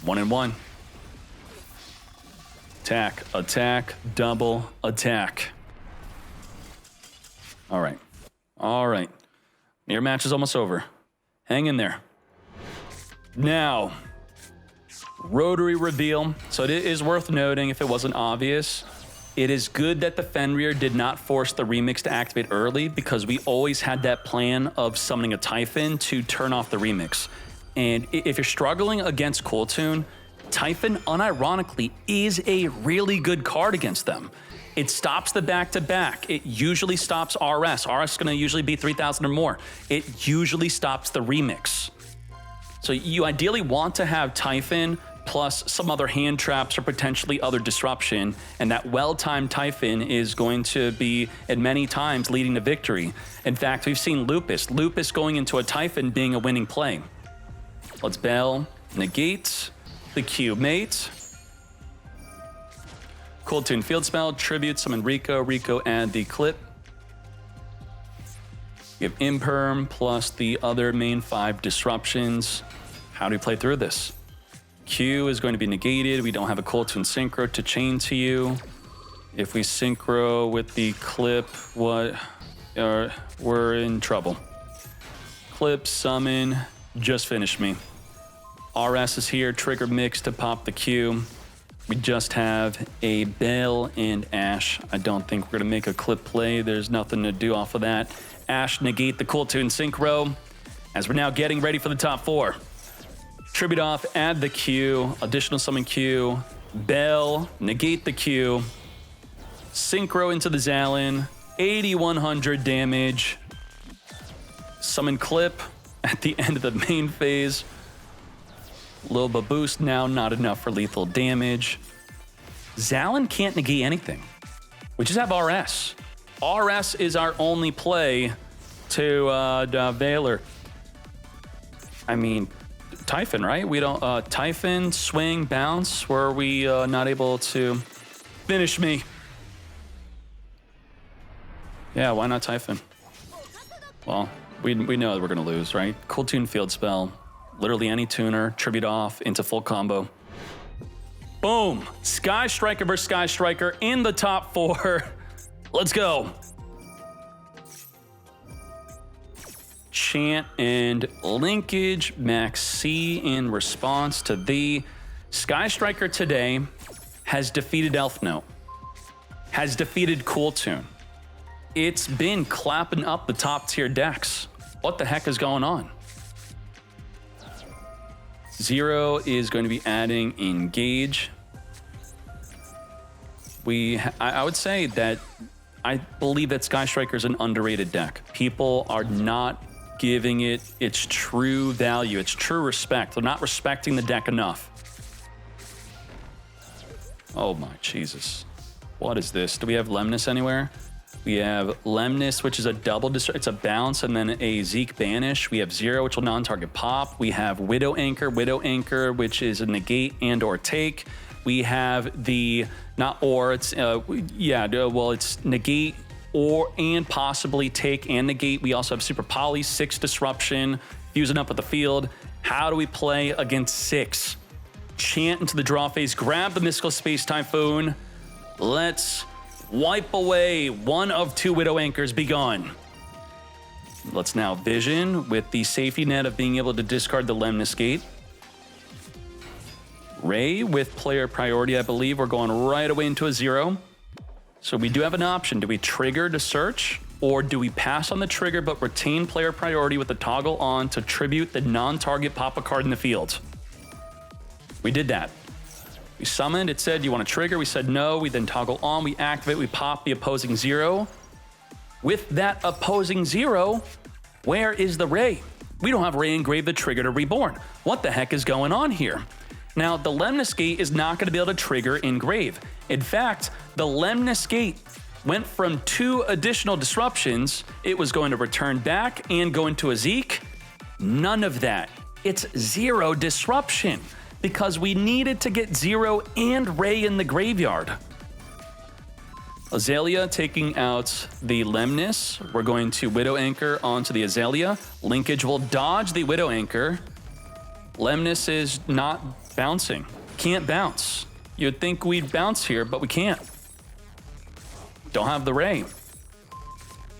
1-1. Attack, attack, double, attack. All right, all right. Your match is almost over. Hang in there. Now, Rotary reveal. So it is worth noting, if it wasn't obvious, it is good that the Fenrir did not force the remix to activate early because we always had that plan of summoning a Typhon to turn off the remix. And if you're struggling against Cold Tune, Typhon unironically is a really good card against them. It stops the back-to-back. It usually stops RS. RS is going to usually be 3,000 or more. It usually stops the remix. So you ideally want to have Typhon plus some other hand traps or potentially other disruption, and that well-timed Typhon is going to be, at many times, leading to victory. In fact, we've seen Lupus going into a Typhon being a winning play. Let's Bell, negate, the Q mate. Cool Tune Field Spell, Tribute, summon Rico, add the clip. We have Imperm plus the other main 5 disruptions. How do we play through this? Q is going to be negated. We don't have a Cool Tune Synchro to chain to you. If we Synchro with the clip, we're in trouble. Clip, summon, just finish me. RS is here, trigger mix to pop the Q. We just have a Bell and Ash. I don't think we're gonna make a clip play. There's nothing to do off of that. Ash, negate the Cool Tune Synchro, as we're now getting ready for the top 4. Tribute off, add the Q, additional summon Q, Bell, negate the Q, Synchro into the Zalin, 8100 damage, summon Clip at the end of the main phase. Little bit boost now, not enough for lethal damage. Zalin can't negate anything. We just have RS. RS is our only play to Valor. I mean, Typhon, right? We don't, Typhon, swing, bounce, were we not able to finish me? Yeah, why not Typhon? Well, we know that we're gonna lose, right? Cool Tune Field Spell, literally any tuner, tribute off into full combo. Boom, Sky Striker versus Sky Striker in the top 4. Let's go. Chant and linkage, max C in response to the Sky Striker today has defeated Elf Note, has defeated Cool Tune. It's been clapping up the top tier decks. What the heck is going on? Zero is going to be adding Engage. I would say that I believe that Sky Striker is an underrated deck. People are not giving it its true value, its true respect. They're not respecting the deck enough. Oh my Jesus. What is this? Do we have Lemnis anywhere? We have Lemnis, which is a double, it's a bounce, and then a Zeke Banish. We have Zero, which will non-target pop. We have Widow Anchor, which is a negate and or take. We have the, it's negate or and possibly take and negate. We also have Super Poly, 6 disruption, fusing up with the field. How do we play against 6? Chant into the draw phase, grab the Mystical Space Typhoon. Let's wipe away one of 2 Widow Anchors, be gone. Let's now Vision with the safety net of being able to discard the Lemnis Gate. Ray with player priority, I believe. We're going right away into a 0. So we do have an option. Do we trigger to search, or do we pass on the trigger but retain player priority with the toggle on to tribute the non-target pop-a card in the field? We did that. We summoned, it said, you want to trigger? We said no, we then toggle on, we activate, we pop the opposing 0. With that opposing 0, where is the Ray? We don't have Ray engrave the trigger to Reborn. What the heck is going on here? Now, the Lemnis Gate is not going to be able to trigger engrave. In fact, the Lemnis Gate went from 2 additional disruptions. It was going to return back and go into a Zeke. None of that. It's 0 disruption because we needed to get 0 and Ray in the graveyard. Azalea taking out the Lemnis. We're going to Widow Anchor onto the Azalea. Linkage will dodge the Widow Anchor. Lemnis is not bouncing. Can't bounce. You'd think we'd bounce here, but we can't. Don't have the Ray.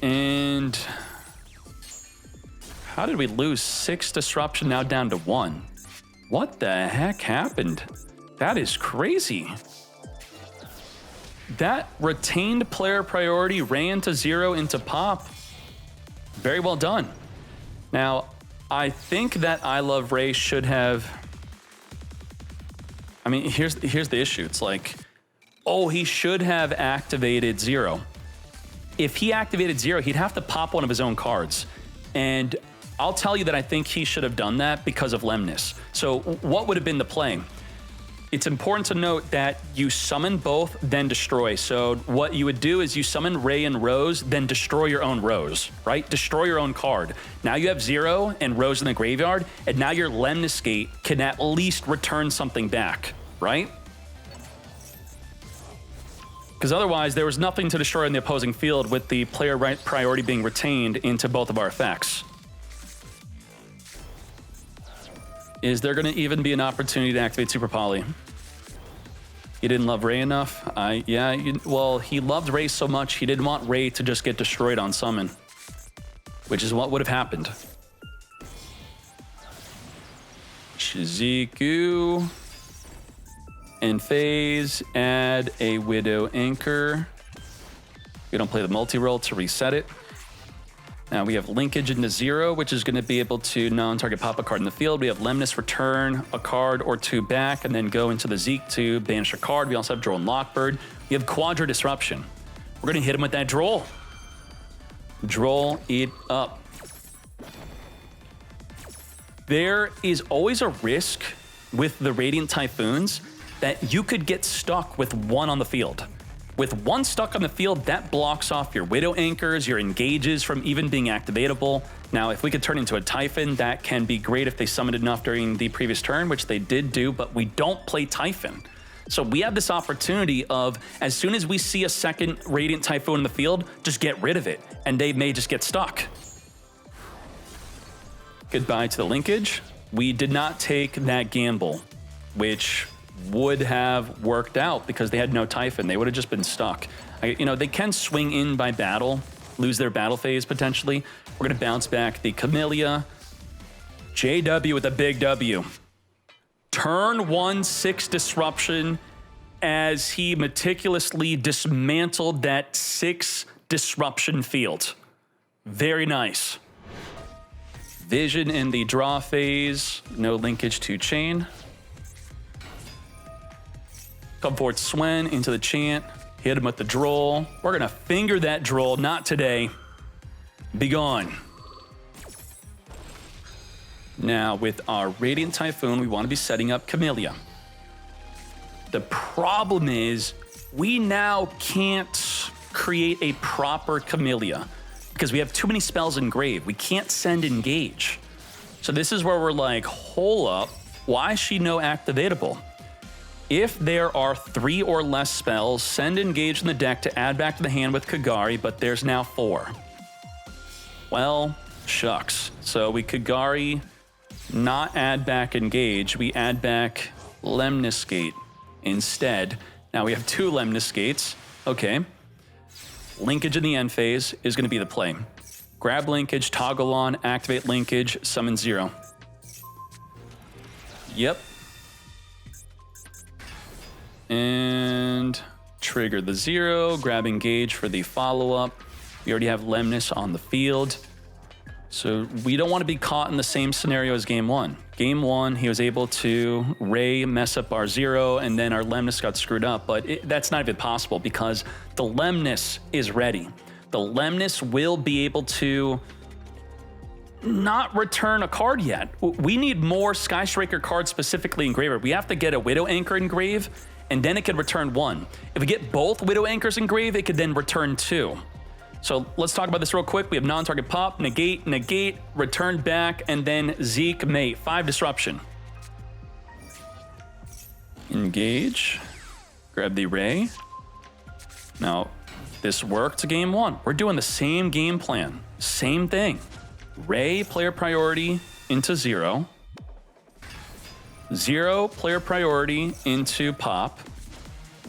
And how did we lose 6 disruption now down to 1? What the heck happened? That is crazy. That retained player priority ran to 0 into pop. Very well done. Now, I think that I Love Ray should have... I mean, here's the issue. It's like, oh, he should have activated 0. If he activated 0, he'd have to pop one of his own cards. And I'll tell you that I think he should have done that because of Lemnis. So what would have been the play? it's important to note that you summon both, then destroy. So what you would do is you summon Ray and Rose, then destroy your own Rose, right? Destroy your own card. Now you have 0 and Rose in the graveyard, and now your Lemnis Gate can at least return something back, right? Because otherwise, there was nothing to destroy in the opposing field with the player priority being retained into both of our effects. Is there going to even be an opportunity to activate Super Poly? He didn't love Ray enough? Well, he loved Ray so much, he didn't want Ray to just get destroyed on summon, which is what would have happened. Shizuku. And phase, add a Widow Anchor. We don't play the multi-roll to reset it. Now we have linkage into 0, which is going to be able to non-target pop a card in the field. We have Lemnis return a card or 2 back, and then go into the Zeke to banish a card. We also have Droll and Lockbird. We have Quadra Disruption. We're going to hit him with that Droll. Droll it up. There is always a risk with the Radiant Typhoons that you could get stuck with 1 on the field. With 1 stuck on the field, that blocks off your Widow Anchors, your Engages from even being activatable. Now, if we could turn into a Typhon, that can be great if they summoned enough during the previous turn, which they did do, but we don't play Typhon. So we have this opportunity of, as soon as we see a second Radiant Typhoon in the field, just get rid of it, and they may just get stuck. Goodbye to the linkage. We did not take that gamble, which would have worked out because they had no Typhon. They would have just been stuck. They can swing in by battle, lose their battle phase potentially. We're going to bounce back the Camellia. JW with a big W. Turn 1, 6 disruption as he meticulously dismantled that 6 disruption field. Very nice. Vision in the draw phase. No linkage to chain. Come forward, Swen, into the chant. Hit him with the Droll. We're going to finger that Droll. Not today. Be gone. Now, with our Radiant Typhoon, we want to be setting up Camellia. The problem is, we now can't create a proper Camellia because we have too many spells engraved. We can't send Engage. So this is where we're like, hold up. Why is she no activatable? If there are 3 or less spells, send Engage in the deck to add back to the hand with Kagari, but there's now 4. Well, shucks. So we Kagari, not add back Engage, we add back Lemnis Gate instead. Now we have 2 Lemnis Gates. Okay. Linkage in the end phase is going to be the play. Grab linkage, toggle on, activate linkage, summon 0. Yep. And trigger the 0, grab Engage for the follow-up. We already have Lemnis on the field. So we don't want to be caught in the same scenario as game 1. Game 1, he was able to Ray mess up our 0, and then our Lemnis got screwed up, but that's not even possible because the Lemnis is ready. The Lemnis will be able to not return a card yet. We need more Sky Striker cards specifically in graveyard. We have to get a Widow Anchor engrave, and then it could return 1. If we get both Widow Anchors engraved, it could then return 2. So let's talk about this real quick. We have non-target pop, negate, return back, and then Zeke mate. 5 disruption. Engage. Grab the Ray. Now, this worked game 1. We're doing the same game plan. Same thing. Ray, player priority into 0. 0, player priority into pop.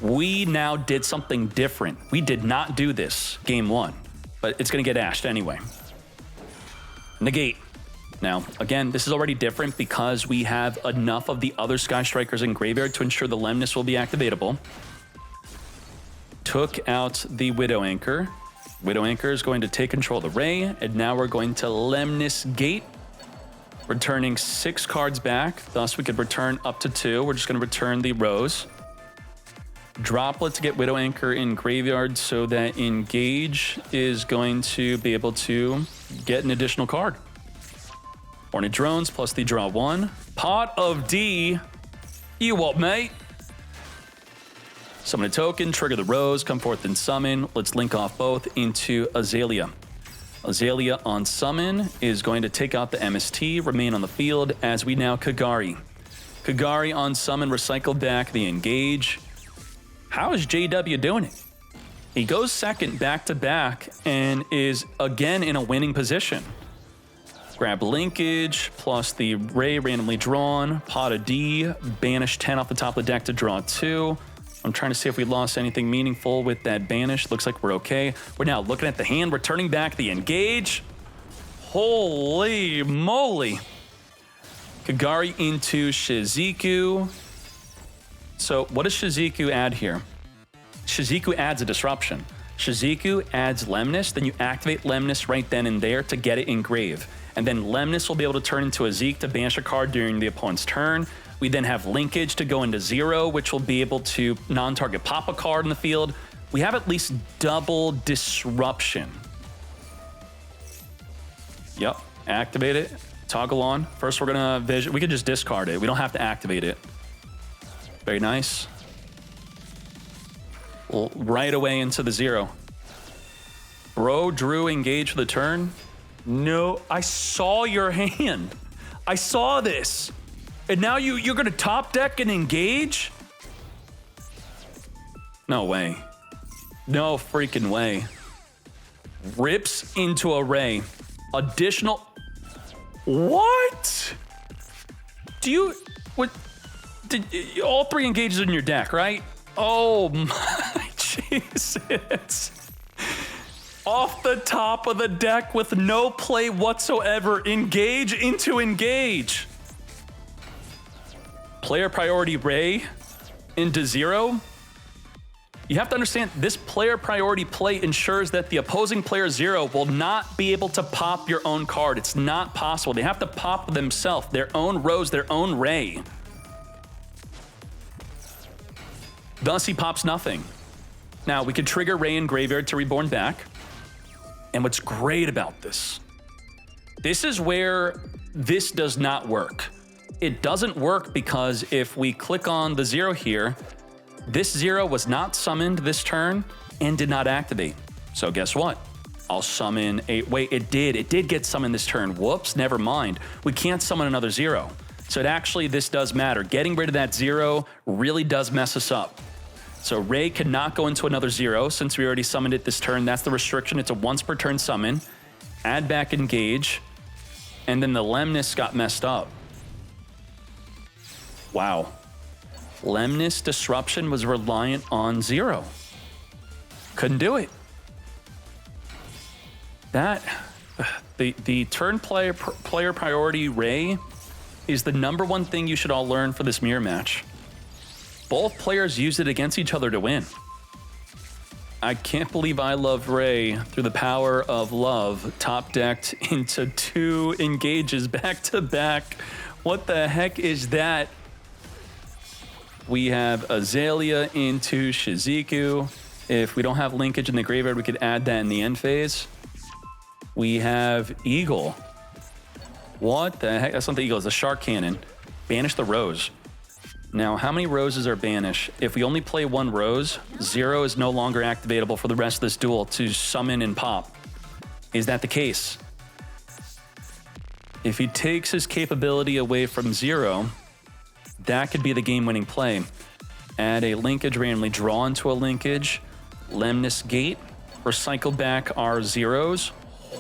We now did something different. We did not do this game 1, but it's going to get ashed anyway. Negate. Now, again, this is already different because we have enough of the other Sky Strikers in graveyard to ensure the Lemnis will be activatable. Took out the Widow Anchor. Widow Anchor is going to take control of the Ray, and now we're going to Lemnis Gate, returning 6 cards back. Thus, we could return up to 2. We're just going to return the Rose. Droplet to get Widow Anchor in graveyard so that Engage is going to be able to get an additional card. Hornet Drones plus the draw 1. Pot of D. You what, mate? Summon a token, trigger the rose, come forth and summon. Let's link off both into Azalea. Azalea on summon is going to take out the MST, remain on the field as we now Kagari. Kagari on summon, recycle back the engage. How is JW doing it? He goes second back to back and is again in a winning position. Grab linkage plus the Ray randomly drawn, pot a D, banish 10 off the top of the deck to draw 2. I'm trying to see if we lost anything meaningful with that banish. Looks like we're okay. We're now looking at the hand, returning back the engage. Holy moly. Kagari into Shizuku. So what does Shizuku add here? Shizuku adds a disruption. Shizuku adds Lemnis, then you activate Lemnis right then and there to get it engraved. And then Lemnis will be able to turn into a Zeke to banish a card during the opponent's turn. We then have linkage to go into 0, which will be able to non-target pop a card in the field. We have at least double disruption. Yep, activate it, toggle on. First we're gonna vision, we can just discard it. We don't have to activate it. Very nice. Well, right away into the 0. Bro drew engage for the turn. No, I saw your hand. I saw this. And now you're gonna top deck and engage? No way. No freaking way. Rips into Array. Additional. What? Do you, what? Did all 3 engages in your deck, right? Oh my Jesus. Off the top of the deck with no play whatsoever. Engage into engage. Player priority Ray into 0. You have to understand this player priority play ensures that the opposing player 0 will not be able to pop your own card. It's not possible. They have to pop themselves, their own Rose, their own Ray. Thus he pops nothing. Now we can trigger Ray in Graveyard to Reborn back. And what's great about this is where this does not work. It doesn't work because if we click on the 0 here, this 0 was not summoned this turn and did not activate. So guess what? I'll summon a, wait, it did get summoned this turn. Whoops, never mind. We can't summon another 0. So it actually, this does matter. Getting rid of that 0 really does mess us up. So Ray cannot go into another 0 since we already summoned it this turn. That's the restriction. It's a once per turn summon. Add back engage. And then the Lemnis got messed up. Wow. Lemnis disruption was reliant on 0. Couldn't do it. That, the turn player priority Ray is the #1 thing you should all learn for this mirror match. Both players used it against each other to win. I can't believe I Love Ray, through the power of love, top decked into 2 engages back to back. What the heck is that? We have Azalea into Shizuku. If we don't have linkage in the graveyard, we could add that in the end phase. We have Eagle. What the heck? That's not the Eagle, it's the Shark Cannon. Banish the Rose. Now, how many roses are banished? If we only play 1 rose, 0 is no longer activatable for the rest of this duel to summon and pop. Is that the case? If he takes his capability away from 0, that could be the game-winning play. Add a linkage, randomly draw into a linkage. Lemnis Gate. Recycle back our 0s.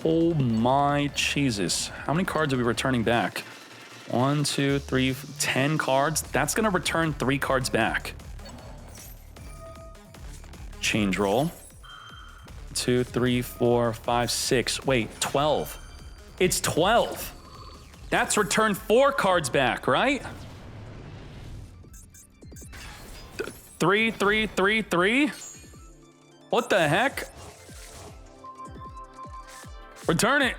Oh my Jesus. How many cards are we returning back? 1, 2, 3, 10 cards. That's going to return 3 cards back. Change roll. 2, 3, 4, 5, 6. Wait, 12. It's 12. That's returned 4 cards back, right? 3, 3, 3, 3. What the heck? Return it.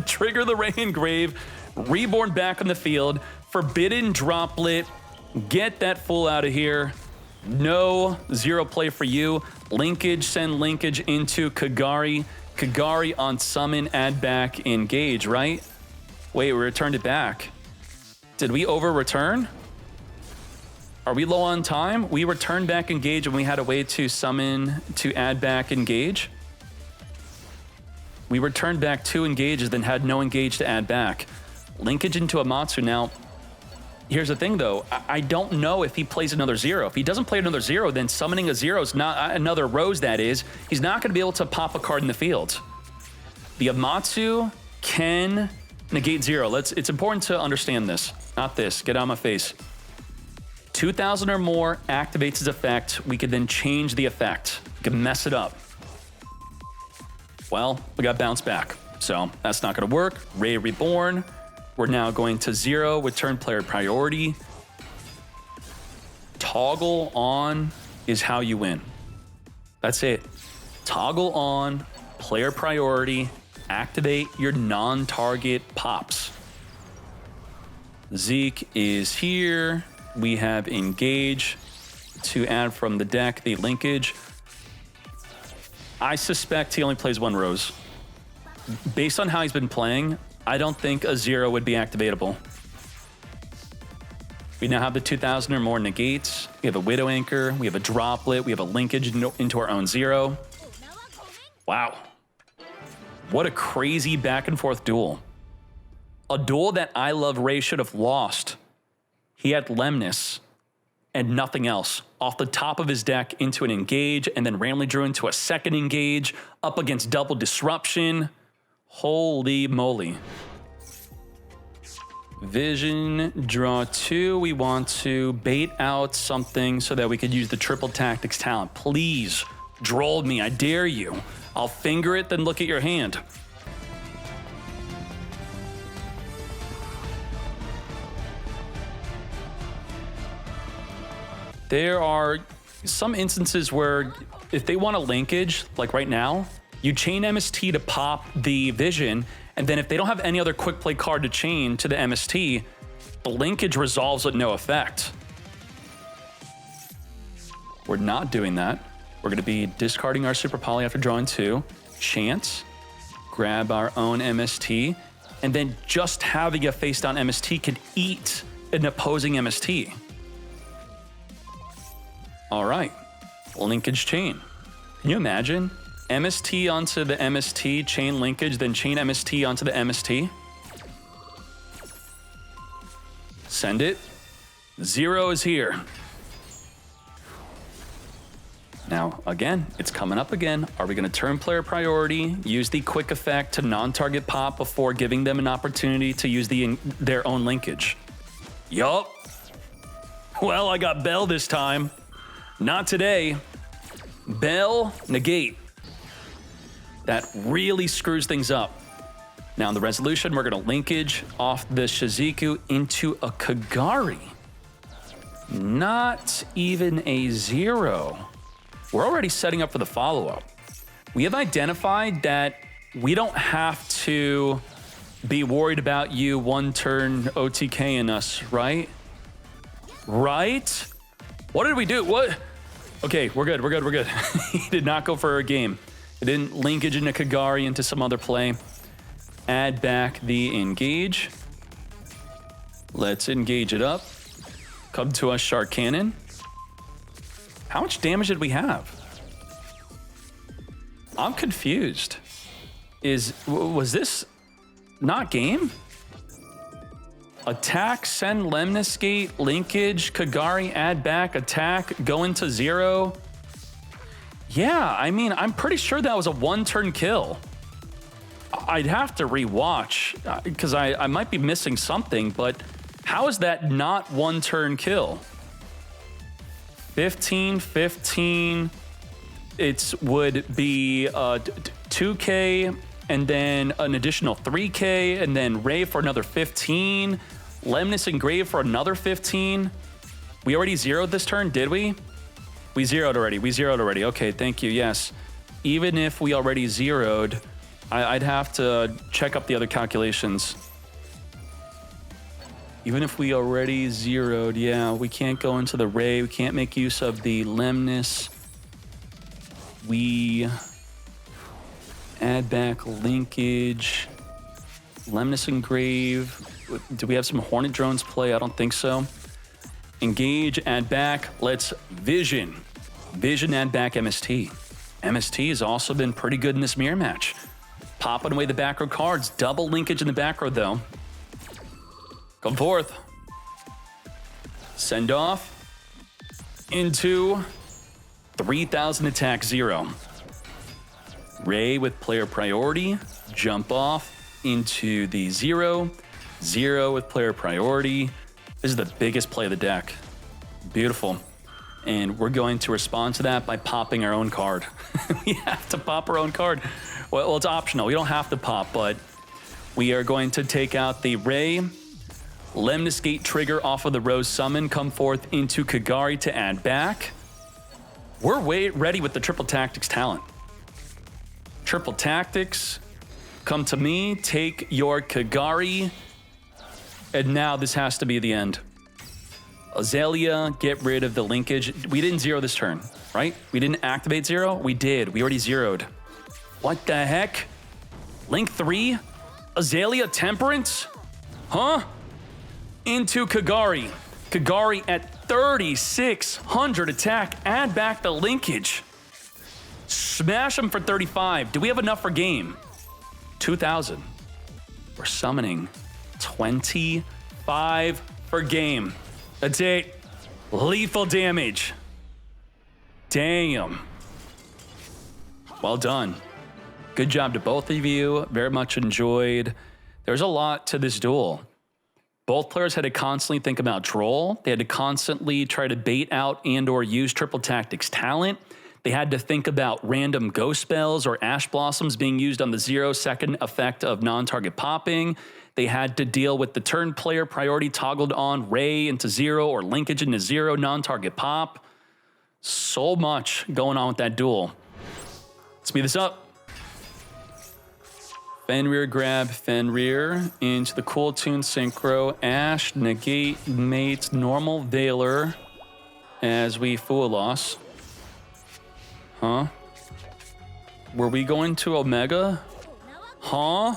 Trigger the Ray Engrave. Reborn back on the field. Forbidden Droplet. Get that fool out of here. No 0 play for you. Linkage, send linkage into Kagari. Kagari on summon, add back, engage, right? Wait, we returned it back. Did we over return? Are we low on time? We returned back engage and we had a way to summon to add back engage. We returned back 2 engages, then had no engage to add back. Linkage into Amatsu. Now, here's the thing though. I don't know if he plays another 0. If he doesn't play another 0, then summoning a 0 is not another Rose, that is. He's not going to be able to pop a card in the field. The Amatsu can negate 0. It's important to understand this. Not this. Get out of my face. 2,000 or more activates his effect. We could then change the effect. We could mess it up. Well, we got bounce back. So that's not going to work. Ray Reborn. We're now going to 0 with turn player priority. Toggle on is how you win. That's it. Toggle on, player priority, activate your non-target pops. Zeke is here. We have engage to add from the deck the linkage. I suspect he only plays 1 Rose. Based on how he's been playing, I don't think a 0 would be activatable. We now have the 2,000 or more negates. We have a Widow Anchor. We have a Droplet. We have a linkage into our own 0. Wow. What a crazy back and forth duel. A duel that I Love Ray should have lost. He had Lemnis and nothing else. Off the top of his deck into an engage and then randomly drew into a second engage up against double disruption. Holy moly. Vision, draw 2. We want to bait out something so that we could use the triple tactics talent. Please, droll me, I dare you. I'll finger it, then look at your hand. There are some instances where if they want a linkage, like right now, you chain MST to pop the Vision, and then if they don't have any other quick play card to chain to the MST, the linkage resolves with no effect. We're not doing that. We're going to be discarding our Super Poly after drawing 2, chance, grab our own MST, and then just having a face down MST can eat an opposing MST. All right, linkage chain. Can you imagine? MST onto the MST, chain linkage, then chain MST onto the MST. Send it. 0 is here. Now, again, it's coming up again. Are we going to turn player priority, use the quick effect to non-target pop before giving them an opportunity to use their own linkage? Yup. Well, I got Bell this time. Not today. Bell, negate. That really screws things up. Now in the resolution, we're going to linkage off the Shizuku into a Kagari. Not even a 0. We're already setting up for the follow-up. We have identified that we don't have to be worried about you one turn OTKing us, right? Right? What did we do? What? Okay, we're good. He did not go for a game. It didn't linkage into Kagari into some other play. Add back the engage. Let's engage it up. Come to us, Shark Cannon. How much damage did we have? I'm confused. Was this not game? Attack, send Lemnis Gate, linkage, Kagari, add back, attack, go into 0. Yeah, I mean, I'm pretty sure that was a 1-turn kill. I'd have to rewatch because I might be missing something, but how is that not 1-turn kill? 15, 15. It would be 2K and then an additional 3K and then Ray for another 15. Lemnis and Grave for another 15. We already zeroed this turn, did we? We zeroed already. Okay, thank you, yes. Even if we already zeroed, I'd have to check up the other calculations. Even if we already zeroed, yeah, we can't go into the Ray. We can't make use of the Lemnis. We add back linkage. Lemnis and Grave. Do we have some Hornet drones play? I don't think so. Engage, add back. Let's Vision. Vision, add back MST. MST has also been pretty good in this mirror match. Popping away the back row cards. Double linkage in the back row, though. Come forth. Send off. Into 3,000 attack 0. Ray with player priority. Jump off into the 0. 0 with player priority. This is the biggest play of the deck. Beautiful. And we're going to respond to that by popping our own card. We have to pop our own card. Well, it's optional. We don't have to pop, but we are going to take out the Ray. Lemnis Gate trigger off of the Rose Summon. Come forth into Kagari to add back. We're ready with the Triple Tactics talent. Triple Tactics. Come to me. Take your Kagari. And now this has to be the end. Azalea, get rid of the linkage. We didn't zero this turn, right? We didn't activate 0? We did. We already zeroed. What the heck? Link 3? Azalea Temperance? Huh? Into Kagari. Kagari at 3,600 attack. Add back the linkage. Smash him for 35. Do we have enough for game? 2,000. We're summoning 25 for game. That's it. Lethal damage. Damn. Well done. Good job to both of you. Very much enjoyed. There's a lot to this duel. Both players had to constantly think about troll. They had to constantly try to bait out and or use Triple Tactics talent. They had to think about random ghost spells or ash blossoms being used on the 0-second effect of non-target popping. They had to deal with the turn player priority toggled on Ray into 0 or linkage into 0 non-target pop. So much going on with that duel. Speed this up. Fenrir grab Fenrir into the Cool Tune Synchro. Ash, negate, mate, normal Veiler as we Fool Loss. Huh? Were we going to Omega? Huh?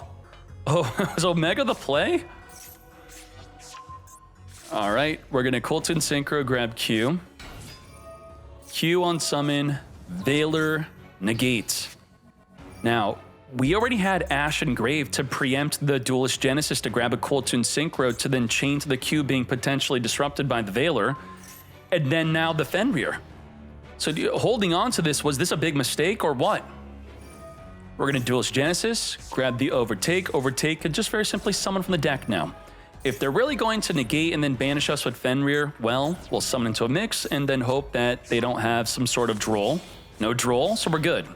Oh, is Omega the play? All right, we're going to Colton Synchro grab Q. Q on summon, Veiler, negate. Now, we already had Ash and Grave to preempt the Duelist Genesis to grab a Colton Synchro to then chain to the Q being potentially disrupted by the Veiler. And then now the Fenrir. So holding on to this, was this a big mistake or what? We're going to Duelist Genesis, grab the Overtake. Overtake could just very simply summon from the deck now. If they're really going to negate and then banish us with Fenrir, well, we'll summon into a mix and then hope that they don't have some sort of droll. No droll, so we're good.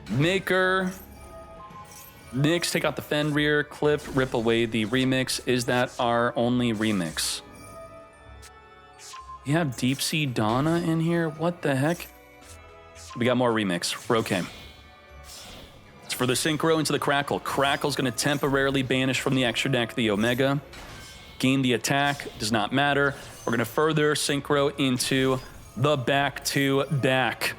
Maker. Mix, take out the Fenrir, clip, rip away the remix. Is that our only remix? We have Deep Sea Donna in here? What the heck? We got more remix. We're okay. It's for the Synchro into the Crackle. Crackle's going to temporarily banish from the extra deck the Omega. Gain the attack. Does not matter. We're going to further Synchro into the back-to-back.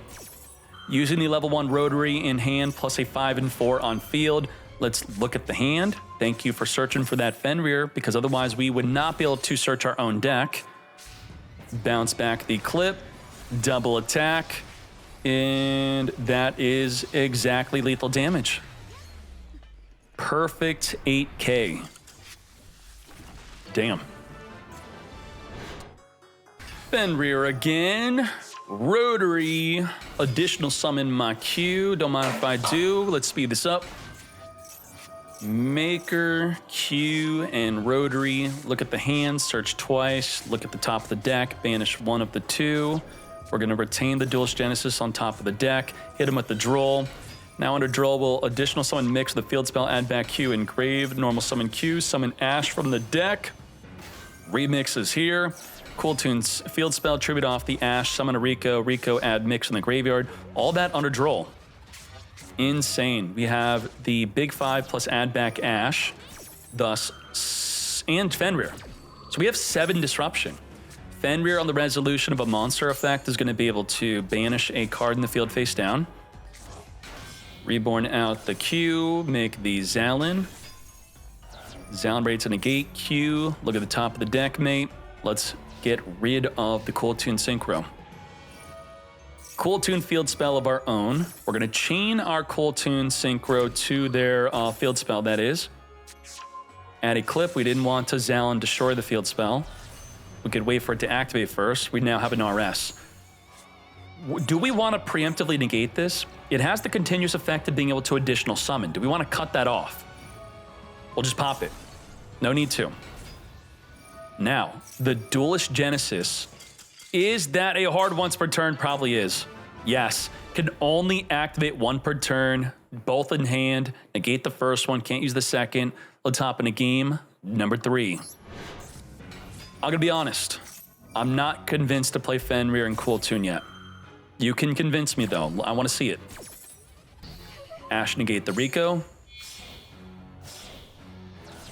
Using the level 1 Rotary in hand plus a 5 and 4 on field. Let's look at the hand. Thank you for searching for that Fenrir, because otherwise we would not be able to search our own deck. Bounce back the clip, double attack, and that is exactly lethal damage. Perfect 8K. Damn. Fenrir again. Rotary. Additional summon my Q. Don't mind if I do. Let's speed this up. Maker, Q, and Rotary. Look at the hand, search twice. Look at the top of the deck, banish one of the two. We're going to retain the Duelist Genesis on top of the deck. Hit him with the Droll. Now under Droll, we'll additional summon Mix with the field spell, add back Q, Engrave, normal summon Q, summon Ash from the deck. Remix is here. Cool Tunes, field spell, tribute off the Ash, summon a Rico, Rico, add Mix in the graveyard. All that under Droll. Insane. We have the big 5 plus add back Ash, thus, and Fenrir. So we have 7 disruption. Fenrir on the resolution of a monster effect is going to be able to banish a card in the field face down. Reborn out the Q, make the Zalin. Zalin ready to negate Q. Look at the top of the deck, mate. Let's get rid of the Cool Tune Synchro. Cool Tune field spell of our own. We're going to chain our Cool Tune Synchro to their field spell, that is. Add a clip. We didn't want to Zal and destroy the field spell. We could wait for it to activate first. We now have an RS. Do we want to preemptively negate this? It has the continuous effect of being able to additional summon. Do we want to cut that off? We'll just pop it. No need to. Now, the Duelist Genesis. Is that a hard once per turn? Probably is. Yes. Can only activate one per turn, both in hand. Negate the first one, can't use the second. Let's hop into game number 3. I'm gonna be honest. I'm not convinced to play Fenrir and Cool Tune yet. You can convince me though. I want to see it. Ash negate the Rico.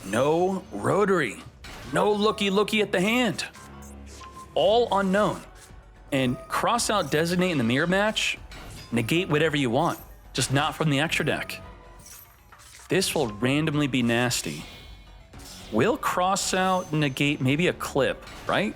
No Rotary. No looky at the hand. All unknown. And cross out designate in the mirror match, negate whatever you want, just not from the extra deck. This will randomly be nasty. Will cross out negate maybe a clip, right?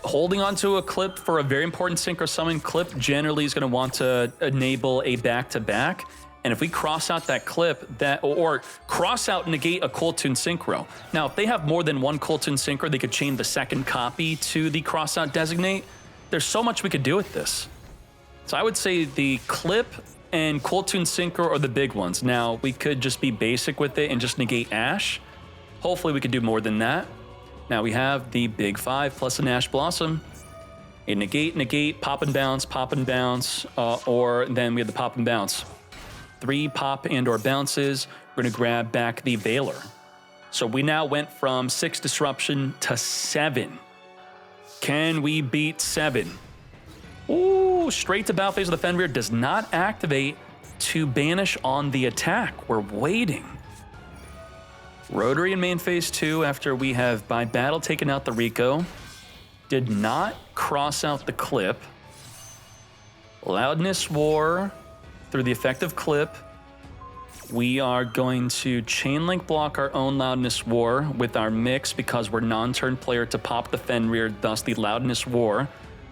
Holding onto a clip for a very important synchro summon clip generally is going to want to enable a back-to-back. And if we cross out that clip, or cross out negate a Cool Tune Synchro. Now, if they have more than one Cool Tune Synchro, they could chain the second copy to the cross out designate. There's so much we could do with this. So I would say the clip and Cool Tune Synchro are the big ones. Now, we could just be basic with it and just negate Ash. Hopefully we could do more than that. Now we have the big 5 plus an Ash Blossom. A negate, pop and bounce, or then we have the pop and bounce. 3 pop and or bounces. We're gonna grab back the Veiler. So we now went from 6 disruption to 7. Can we beat 7? Ooh, straight to battle phase of the Fenrir does not activate to banish on the attack. We're waiting. Rotary in main phase 2 after we have by battle taken out the Rico. Did not cross out the clip. Loudness War through the effective clip. We are going to chain link block our own Loudness War with our mix because we're non-turn player to pop the Fenrir, thus the Loudness War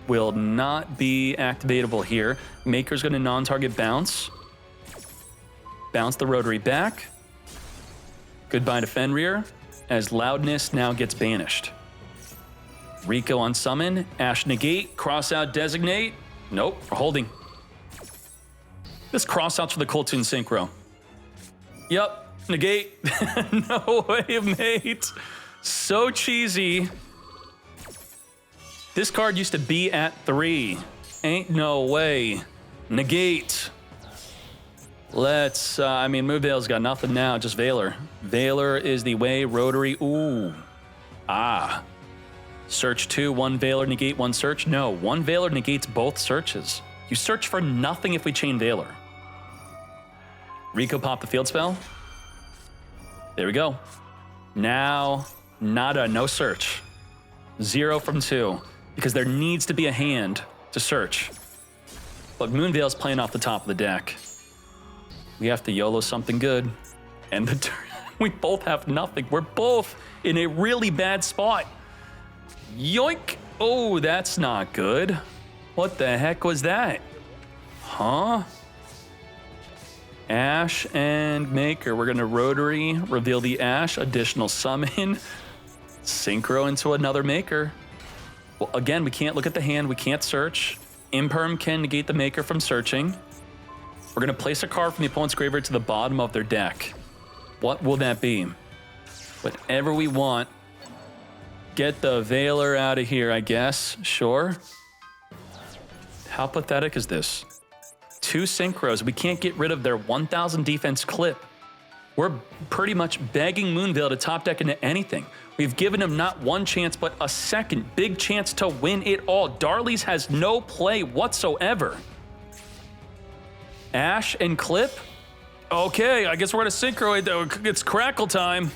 will not be activatable here. Maker's going to non-target bounce. Bounce the Rotary back. Goodbye to Fenrir, as Loudness now gets banished. Rico on summon, Ash negate, cross out designate. Nope, we're holding. This cross outs for the Cool Tune Synchro. Yup, negate. No way, mate. So cheesy. This card used to be at 3. Ain't no way. Negate. Let's, Moonveil's got nothing now, just Veiler. Veiler is the way, Rotary, ooh. Ah. Search 2, 1 Veiler, negate 1 search. No, 1 Veiler negates both searches. You search for nothing if we chain Veiler. Rico pop the field spell. There we go. Now, nada, no search. 0 from 2, because there needs to be a hand to search. But Moonveil's playing off the top of the deck. We have to YOLO something good. And the turn, we both have nothing. We're both in a really bad spot. Yoink! Oh, that's not good. What the heck was that? Huh? Ash and Maker. We're gonna Rotary, reveal the Ash, additional summon, Synchro into another Maker. Well, again, we can't look at the hand, we can't search. Imperm can negate the Maker from searching. We're gonna place a card from the opponent's graveyard to the bottom of their deck. What will that be? Whatever we want. Get the Veiler out of here, I guess. Sure. How pathetic is this? 2 Synchros. We can't get rid of their 1,000 defense clip. We're pretty much begging Moonveil to top deck into anything. We've given him not 1 chance, but a second big chance to win it all. Darley's has no play whatsoever. Ash and Clip? Okay, I guess we're gonna Synchro it. It's Crackle time.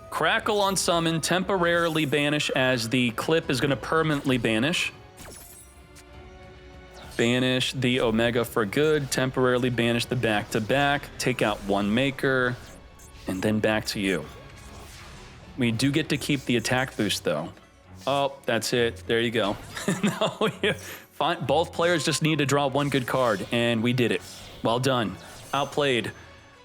Crackle on summon, temporarily banish as the Clip is gonna permanently banish. Banish the Omega for good, temporarily banish the back-to-back, take out 1 Maker, and then back to you. We do get to keep the attack boost, though. Oh, that's it. There you go. No, yeah. Fine. Both players just need to draw one good card, and we did it. Well done. Outplayed.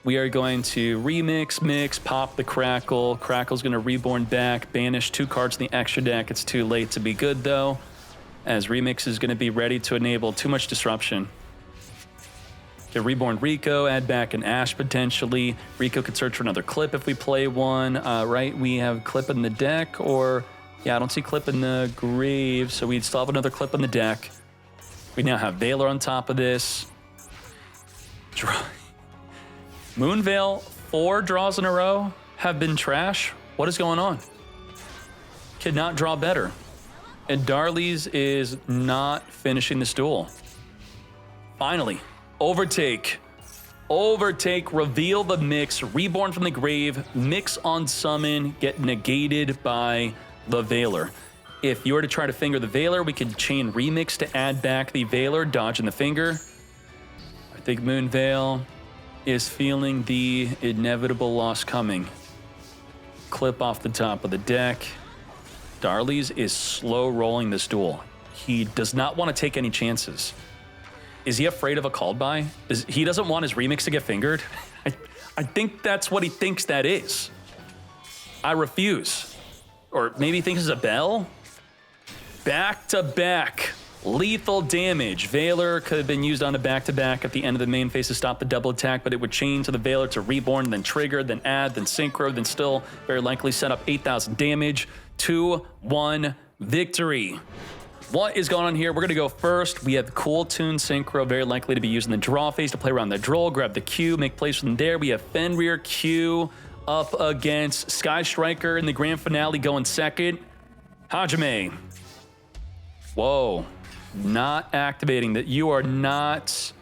We are going to remix, mix, pop the Crackle. Crackle's going to reborn back, banish 2 cards in the extra deck. It's too late to be good, though, as remix is going to be ready to enable too much disruption. Get reborn Rico, add back an Ash potentially. Rico could search for another clip if we play one. Right, we have clip in the deck, or yeah, I don't see clip in the grave, so we'd still have another clip in the deck. We now have Valor on top of this. Moonveil, 4 draws in a row have been trash. What is going on? Could not draw better. And Darley's is not finishing this duel. Finally, overtake. Overtake, reveal the mix, reborn from the grave, mix on summon, get negated by the Valor. If you were to try to finger the Valor, we could chain remix to add back the Valor, dodging the finger. I think Moonveil is feeling the inevitable loss coming. Clip off the top of the deck. Darley's is slow rolling this duel. He does not want to take any chances. Is he afraid of a called by? He doesn't want his remix to get fingered? I think that's what he thinks that is. I refuse. Or maybe he thinks it's a bell? Back to back. Lethal damage. Valor could have been used on a back-to-back at the end of the main phase to stop the double attack, but it would chain to the Valor to reborn, then trigger, then add, then synchro, then still very likely set up 8,000 damage. 2-1 victory. What is going on here? We're going to go first. We have Cool Tune Synchro, very likely to be used in the draw phase to play around the Droll, grab the Q, make plays from there. We have Fenrir Q up against Sky Striker in the grand finale going second. Hajime. Whoa. Not activating that. You are not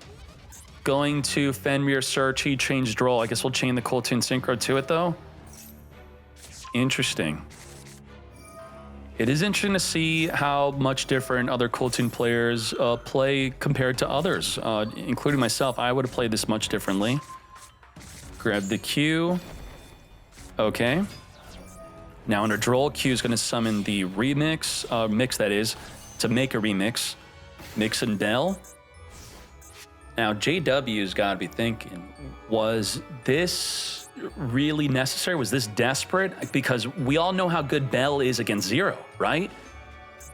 going to Fenrir search. He changed Droll. I guess we'll chain the Cool Tune Synchro to it, though. Interesting. It is interesting to see how much different other Cool Tune players play compared to others, including myself. I would have played this much differently. Grab the Q. Okay. Now under Droll, Q is going to summon the remix, mix that is, to make a remix. Mix and Bell. Now JW's got to be thinking, was this really necessary? Was this desperate? Because we all know how good Bell is against Zero, right?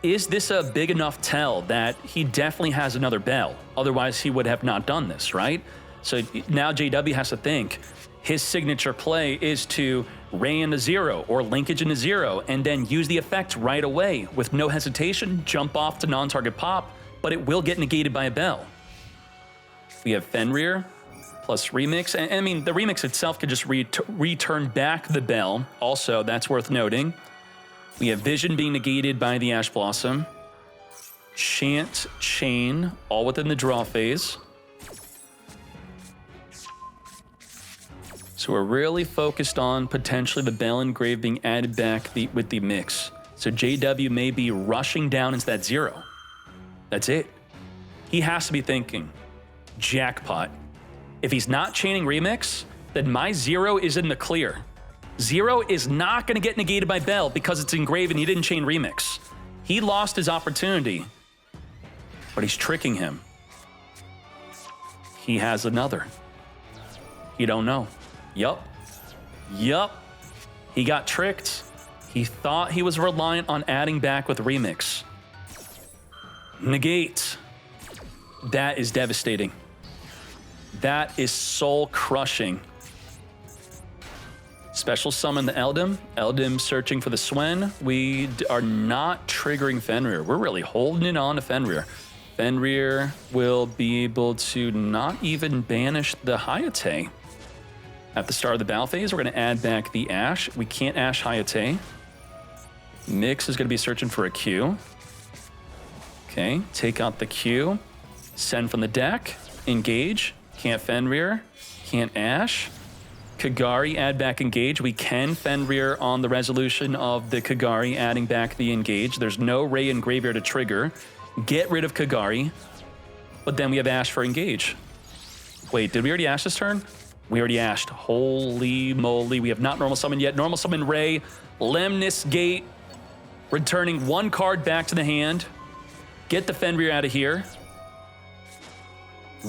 Is this a big enough tell that he definitely has another Bell? Otherwise, he would have not done this, right? So now JW has to think, his signature play is to Ray into Zero or linkage into Zero and then use the effect right away with no hesitation, jump off to non-target pop, but it will get negated by a Bell. We have Fenrir plus remix. And I mean, the remix itself could just return back the Bell. Also, that's worth noting. We have Vision being negated by the Ash Blossom. Chant, Chain, all within the draw phase. So we're really focused on potentially the Bell and Grave being added back with the mix. So JW may be rushing down into that Zero. That's it. He has to be thinking, jackpot. If he's not chaining remix, then my Zero is in the clear. Zero is not going to get negated by Bell because it's engraved and he didn't chain remix. He lost his opportunity, but he's tricking him. He has another. You don't know. Yup. He got tricked. He thought he was reliant on adding back with remix. Negate. That is devastating. That is soul crushing. Special summon the Eldim. Eldim searching for the Swen. We are not triggering Fenrir. We're really holding it on to Fenrir. Fenrir will be able to not even banish the Hayate. At the start of the battle phase, we're going to add back the Ash. We can't Ash Hayate. Mix is going to be searching for a Q. Okay, take out the Q. Send from the deck. Engage. Can't Fenrir. Can't Ash. Kagari, add back Engage. We can Fenrir on the resolution of the Kagari, adding back the Engage. There's no Ray in Graveyard to trigger. Get rid of Kagari. But then we have Ash for Engage. Wait, did we already Ash this turn? We already ashed. Holy moly. We have not normal summoned yet. Normal summon Ray. Lemnis Gate. Returning one card back to the hand. Get the Fenrir out of here.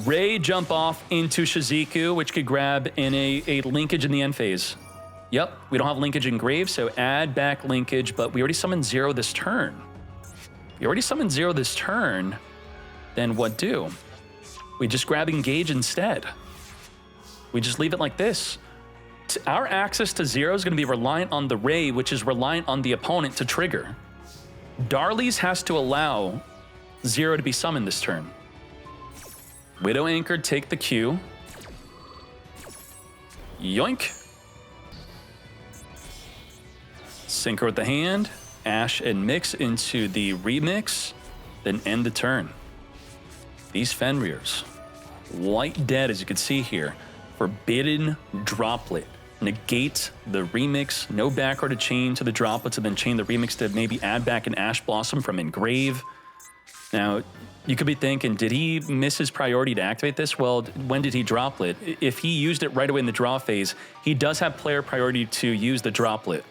Ray jump off into Shizuku, which could grab in a linkage in the end phase. Yep, we don't have linkage in Grave, so add back linkage, but we already summoned 0 this turn. We already summoned 0 this turn, then what do? We just grab Engage instead. We just leave it like this. Our access to 0 is going to be reliant on the Ray, which is reliant on the opponent to trigger. Darley's has to allow 0 to be summoned this turn. Widow Anchor, take the Q. Yoink. Synchro with the hand. Ash and Mix into the remix. Then end the turn. These Fenrirs. White Dead, as you can see here. Forbidden Droplet. Negate the remix. No backrow to chain to the droplets and then chain the remix to maybe add back an Ash Blossom from Engrave. Now, you could be thinking, did he miss his priority to activate this? Well, when did he droplet? If he used it right away in the draw phase, he does have player priority to use the droplet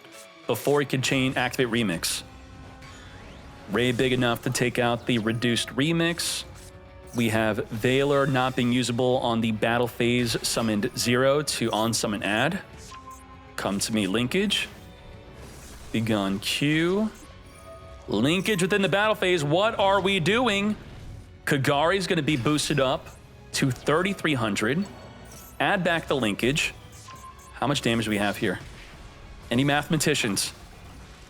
before he can chain activate remix. Ray big enough to take out the reduced remix. We have Valor not being usable on the battle phase, summoned 0 to on summon add. Come to me linkage. Begun Q. Linkage within the battle phase. What are we doing? Kagari is going to be boosted up to 3,300. Add back the linkage. How much damage do we have here? Any mathematicians?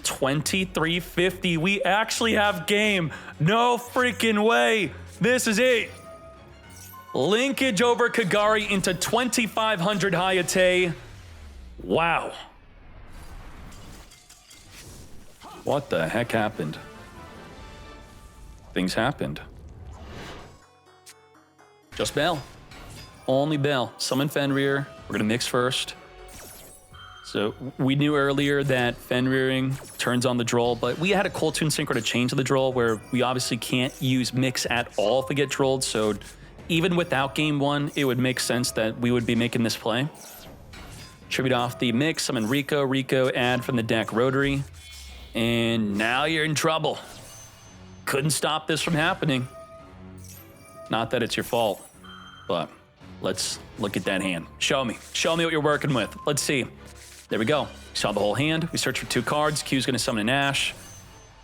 2,350. We actually have game. No freaking way. This is it. Linkage over Kagari into 2,500 Hayate. Wow. What the heck happened? Things happened. Just Bell. Only Bell. Summon Fenrir. We're going to mix first. So we knew earlier that Fenriring turns on the Droll, but we had a Cold Tune Synchro to change to the Droll where we obviously can't use Mix at all if we get Drolled. So even without Game 1, it would make sense that we would be making this play. Tribute off the Mix, summon Rico. Rico, add from the deck Rotary. And now you're in trouble. Couldn't stop this from happening. Not that it's your fault, but let's look at that hand. Show me what you're working with. Let's see. There we go. Saw the whole hand. We search for 2 cards. Q's going to summon an Ash.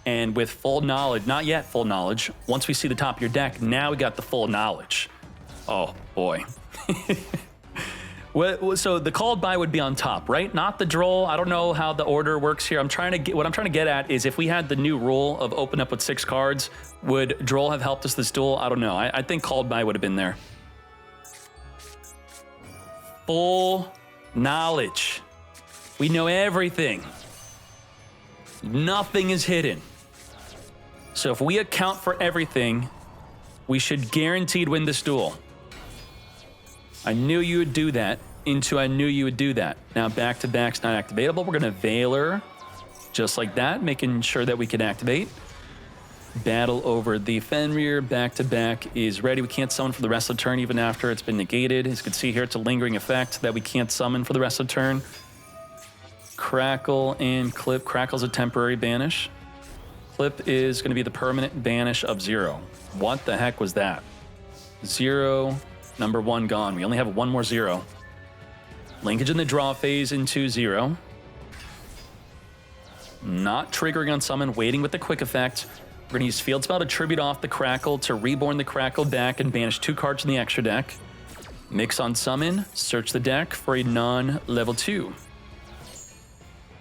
And with full knowledge, not yet full knowledge, once we see the top of your deck, now we got the full knowledge. Oh, boy. So the called by would be on top, right? Not the Droll. I don't know how the order works here. What I'm trying to get at is if we had the new rule of open up with 6 cards, would Droll have helped us this duel? I don't know. I think called by would have been there. Full knowledge. We know everything. Nothing is hidden. So if we account for everything, we should guaranteed win this duel. I knew you would do that. I knew you would do that. Now back to back's not activatable. We're gonna Valor just like that, making sure that we can activate. Battle over the Fenrir. Back to back is ready. We can't summon for the rest of the turn even after it's been negated. As you can see here, it's a lingering effect that we can't summon for the rest of the turn. Crackle and Clip. Crackle's a temporary banish. Clip is going to be the permanent banish of 0. What the heck was that? 0, number 1 gone. We only have 1 more 0. Linkage in the draw phase into 0. Not triggering on summon, waiting with the quick effect. We're going to use Field Spell to tribute off the Crackle to reborn the Crackle back and banish 2 cards from the extra deck. Mix on summon, search the deck for a non-level 2.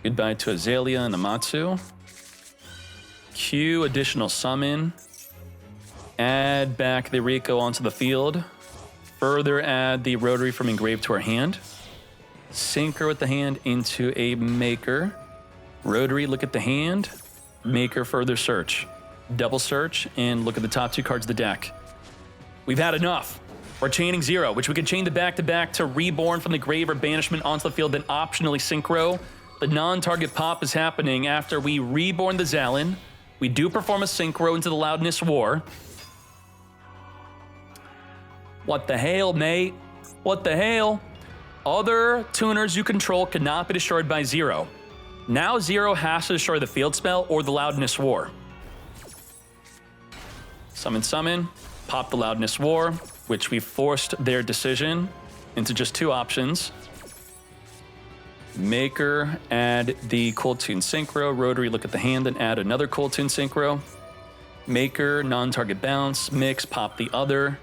Goodbye to Azalea and Amatsu. Q, additional summon. Add back the Rico onto the field. Further add the Rotary from Engrave to our hand. Synchro with the hand into a Maker. Rotary, look at the hand. Maker, further search. Double search, and look at the top 2 cards of the deck. We've had enough. We're chaining 0, which we could chain the back-to-back to Reborn from the grave or banishment onto the field, then optionally Synchro. The non-target pop is happening after we reborn the Zalin. We do perform a Synchro into the Loudness War. What the hell, mate? What the hell? Other tuners you control cannot be destroyed by Zero. Now Zero has to destroy the field spell or the Loudness War. Summon, pop the Loudness War, which we forced their decision into just 2 options. Maker, add the Cool Tune Synchro. Rotary, look at the hand and add another Cool Tune Synchro. Maker, non-target bounce. Mix, pop the other.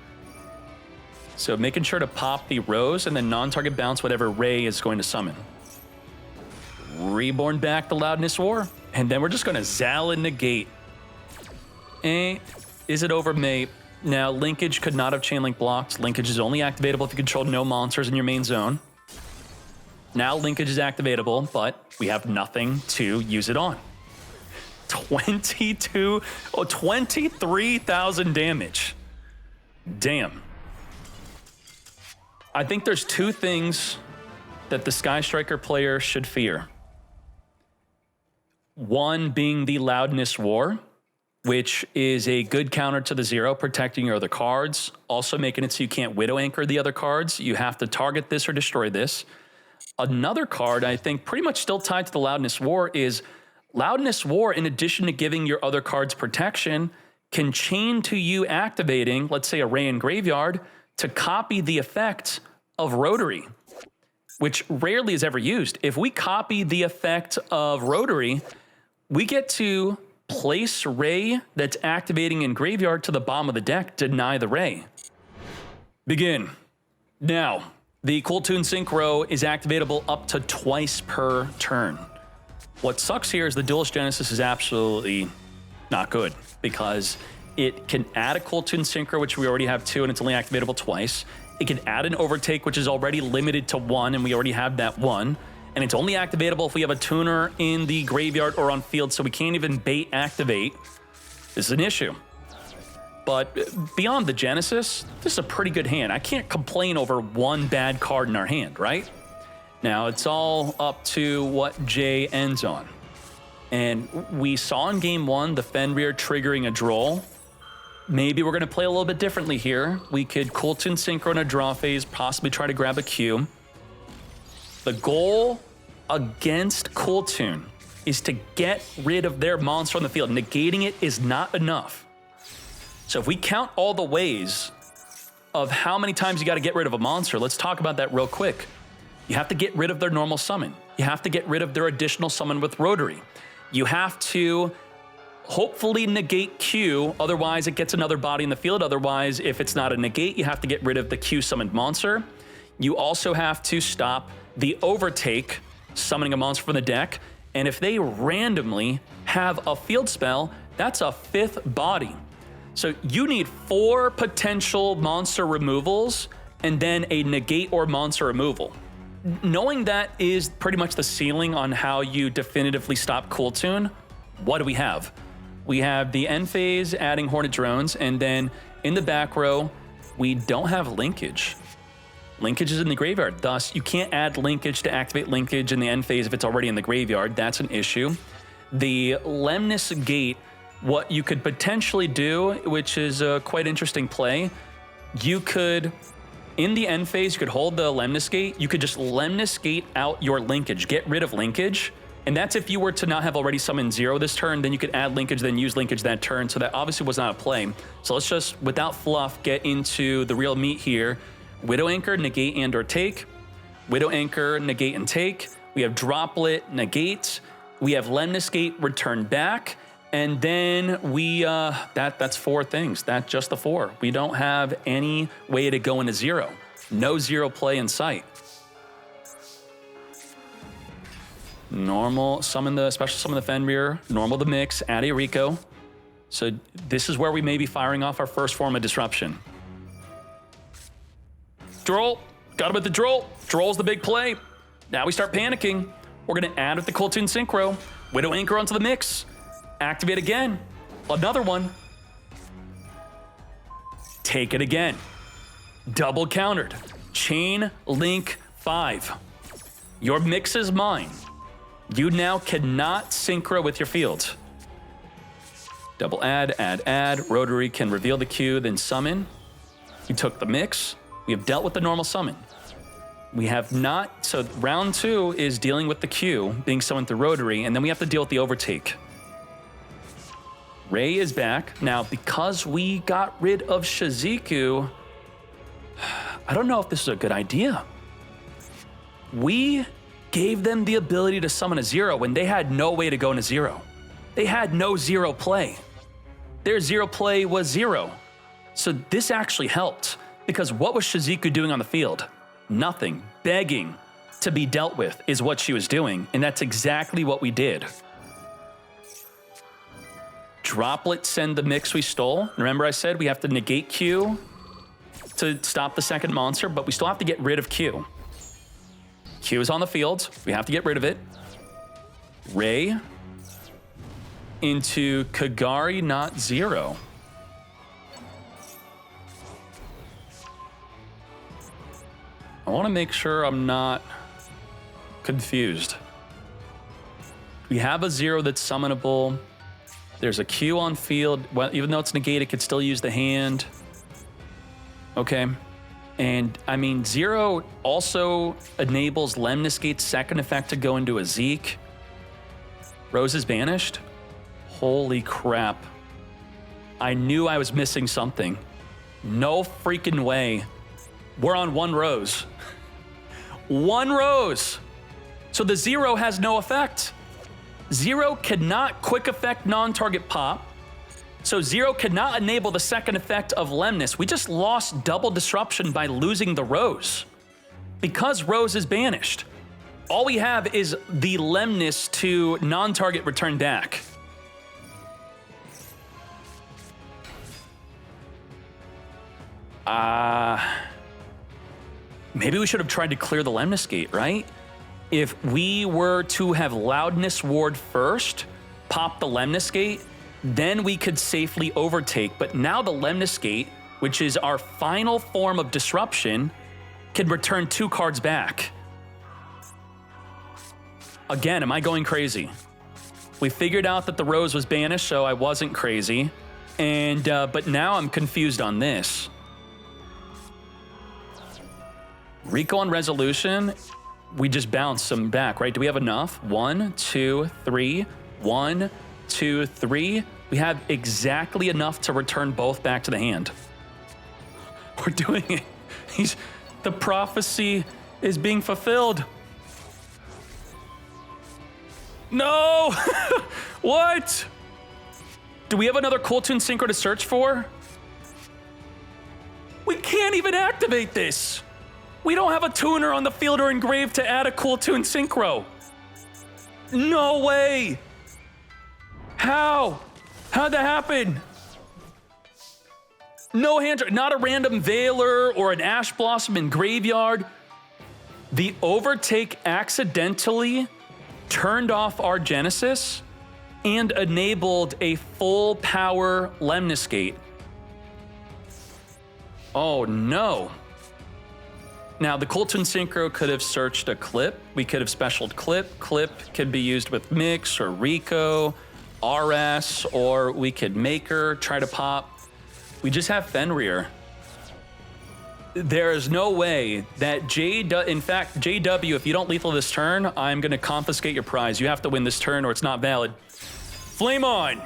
So making sure to pop the Rose and then non-target bounce whatever Ray is going to summon. Reborn back the Loudness War. And then we're just going to Zal and negate. Is it over, mate? Now, Linkage could not have Chain Link blocked. Linkage is only activatable if you control no monsters in your main zone. Now Linkage is activatable, but we have nothing to use it on. 23,000 damage. Damn. I think there's 2 things that the Sky Striker player should fear. One being the Loudness War, which is a good counter to the Zero, protecting your other cards, also making it so you can't Widow Anchor the other cards. You have to target this or destroy this. Another card, I think, pretty much still tied to the Loudness War is Loudness War, in addition to giving your other cards protection, can chain to you activating, let's say, a Ray in Graveyard, to copy the effect of Rotary, which rarely is ever used. If we copy the effect of Rotary, we get to place Ray that's activating in Graveyard to the bottom of the deck, deny the Ray. Begin. Now, the Cool Tune Synchro is activatable up to 2 per turn. What sucks here is the Duelist Genesis is absolutely not good because it can add a Cool Tune Synchro, which we already have 2, and it's only activatable 2. It can add an Overtake, which is already limited to 1, and we already have that 1. And it's only activatable if we have a tuner in the graveyard or on field, so we can't even bait activate. This is an issue. But beyond the Genesis, this is a pretty good hand. I can't complain over 1 bad card in our hand, right? Now, it's all up to what Jay ends on. And we saw in game 1 the Fenrir triggering a Droll. Maybe we're going to play a little bit differently here. We could Cool Tune Synchro in a draw phase, possibly try to grab a Q. The goal against Cool Tune is to get rid of their monster on the field. Negating it is not enough. So if we count all the ways of how many times you got to get rid of a monster, let's talk about that real quick. You have to get rid of their normal summon. You have to get rid of their additional summon with Rotary. You have to hopefully negate Q, otherwise it gets another body in the field. Otherwise, if it's not a negate, you have to get rid of the Q summoned monster. You also have to stop the Overtake, summoning a monster from the deck. And if they randomly have a field spell, that's a 5th body. So you need 4 potential monster removals and then a negate or monster removal. Knowing that is pretty much the ceiling on how you definitively stop Cool Tune, what do we have? We have the end phase adding Hornet Drones, and then in the back row, we don't have Linkage. Linkage is in the graveyard, thus you can't add Linkage to activate Linkage in the end phase if it's already in the graveyard. That's an issue. The Lemnis Gate, what you could potentially do, which is a quite interesting play, you could, in the end phase, you could hold the Lemnis Gate. You could just Lemnis Gate out your Linkage, get rid of Linkage. And that's if you were to not have already summoned 0 this turn, then you could add Linkage, then use Linkage that turn. So that obviously was not a play. So let's just, without fluff, get into the real meat here. Widow Anchor, negate and or take. Widow Anchor, negate and take. We have Droplet, negate. We have Lemnis Gate, return back. And then we, that's 4 things. That's just the 4. We don't have any way to go into 0. No 0 play in sight. Normal, special summon the Fenrir. Normal the mix, add a Rico. So this is where we may be firing off our first form of disruption. Droll, got him at the Droll. Droll's the big play. Now we start panicking. We're gonna add with the Cool Tune Synchro. Widow Anchor onto the mix. Activate again. Another one. Take it again. Double countered. Chain Link 5. Your mix is mine. You now cannot synchro with your field. Double add. Rotary can reveal the Q, then summon. We took the mix. We have dealt with the normal summon. We have not, so round 2 is dealing with the Q, being summoned through Rotary, and then we have to deal with the overtake. Ray is back. Now, because we got rid of Shizuku, I don't know if this is a good idea. We gave them the ability to summon a 0 when they had no way to go into 0. They had no 0 play. Their 0 play was 0. So this actually helped, because what was Shizuku doing on the field? Nothing. Begging to be dealt with is what she was doing, and that's exactly what we did. Droplet send the mix we stole. Remember I said we have to negate Q to stop the second monster, but we still have to get rid of Q. Q is on the field. We have to get rid of it. Ray into Kagari, not 0. I want to make sure I'm not confused. We have a 0 that's summonable. There's a Q on field. Well, even though it's negated, it could still use the hand. Okay. And, I mean, 0 also enables Lemniscate's second effect to go into a Zeke. Rose is banished? Holy crap. I knew I was missing something. No freaking way. We're on 1 Rose. 1 Rose! So the 0 has no effect. 0 cannot quick effect non-target pop. So 0 cannot enable the second effect of Lemnis. We just lost double disruption by losing the Rose. Because Rose is banished, all we have is the Lemnis to non-target return back. Maybe we should have tried to clear the Lemnis gate, right? If we were to have Loudness Ward first, pop the Lemnis gate, then we could safely overtake. But now the Lemnis gate, which is our final form of disruption, can return 2 cards back. Again, am I going crazy? We figured out that the Rose was banished, so I wasn't crazy. And but now I'm confused on this. Rico on Resolution, we just bounce them back, right? Do we have enough? 1, 2, 3. 1, 2, 3. We have exactly enough to return both back to the hand. We're doing it. The prophecy is being fulfilled. No! What? Do we have another Cool Tune Synchro to search for? We can't even activate this. We don't have a tuner on the field or engraved to add a Cool Tune Synchro. No way. How? How'd that happen? No hand, not a random Veiler or an Ash Blossom in Graveyard. The overtake accidentally turned off our Genesis and enabled a full power Lemnis Gate. Oh no. Now, the Colton Synchro could have searched a clip. We could have specialed clip. Clip could be used with Mix or Rico, RS, or we could Maker, try to pop. We just have Fenrir. There is no way that in fact, JW, if you don't lethal this turn, I'm going to confiscate your prize. You have to win this turn or it's not valid. Flame on.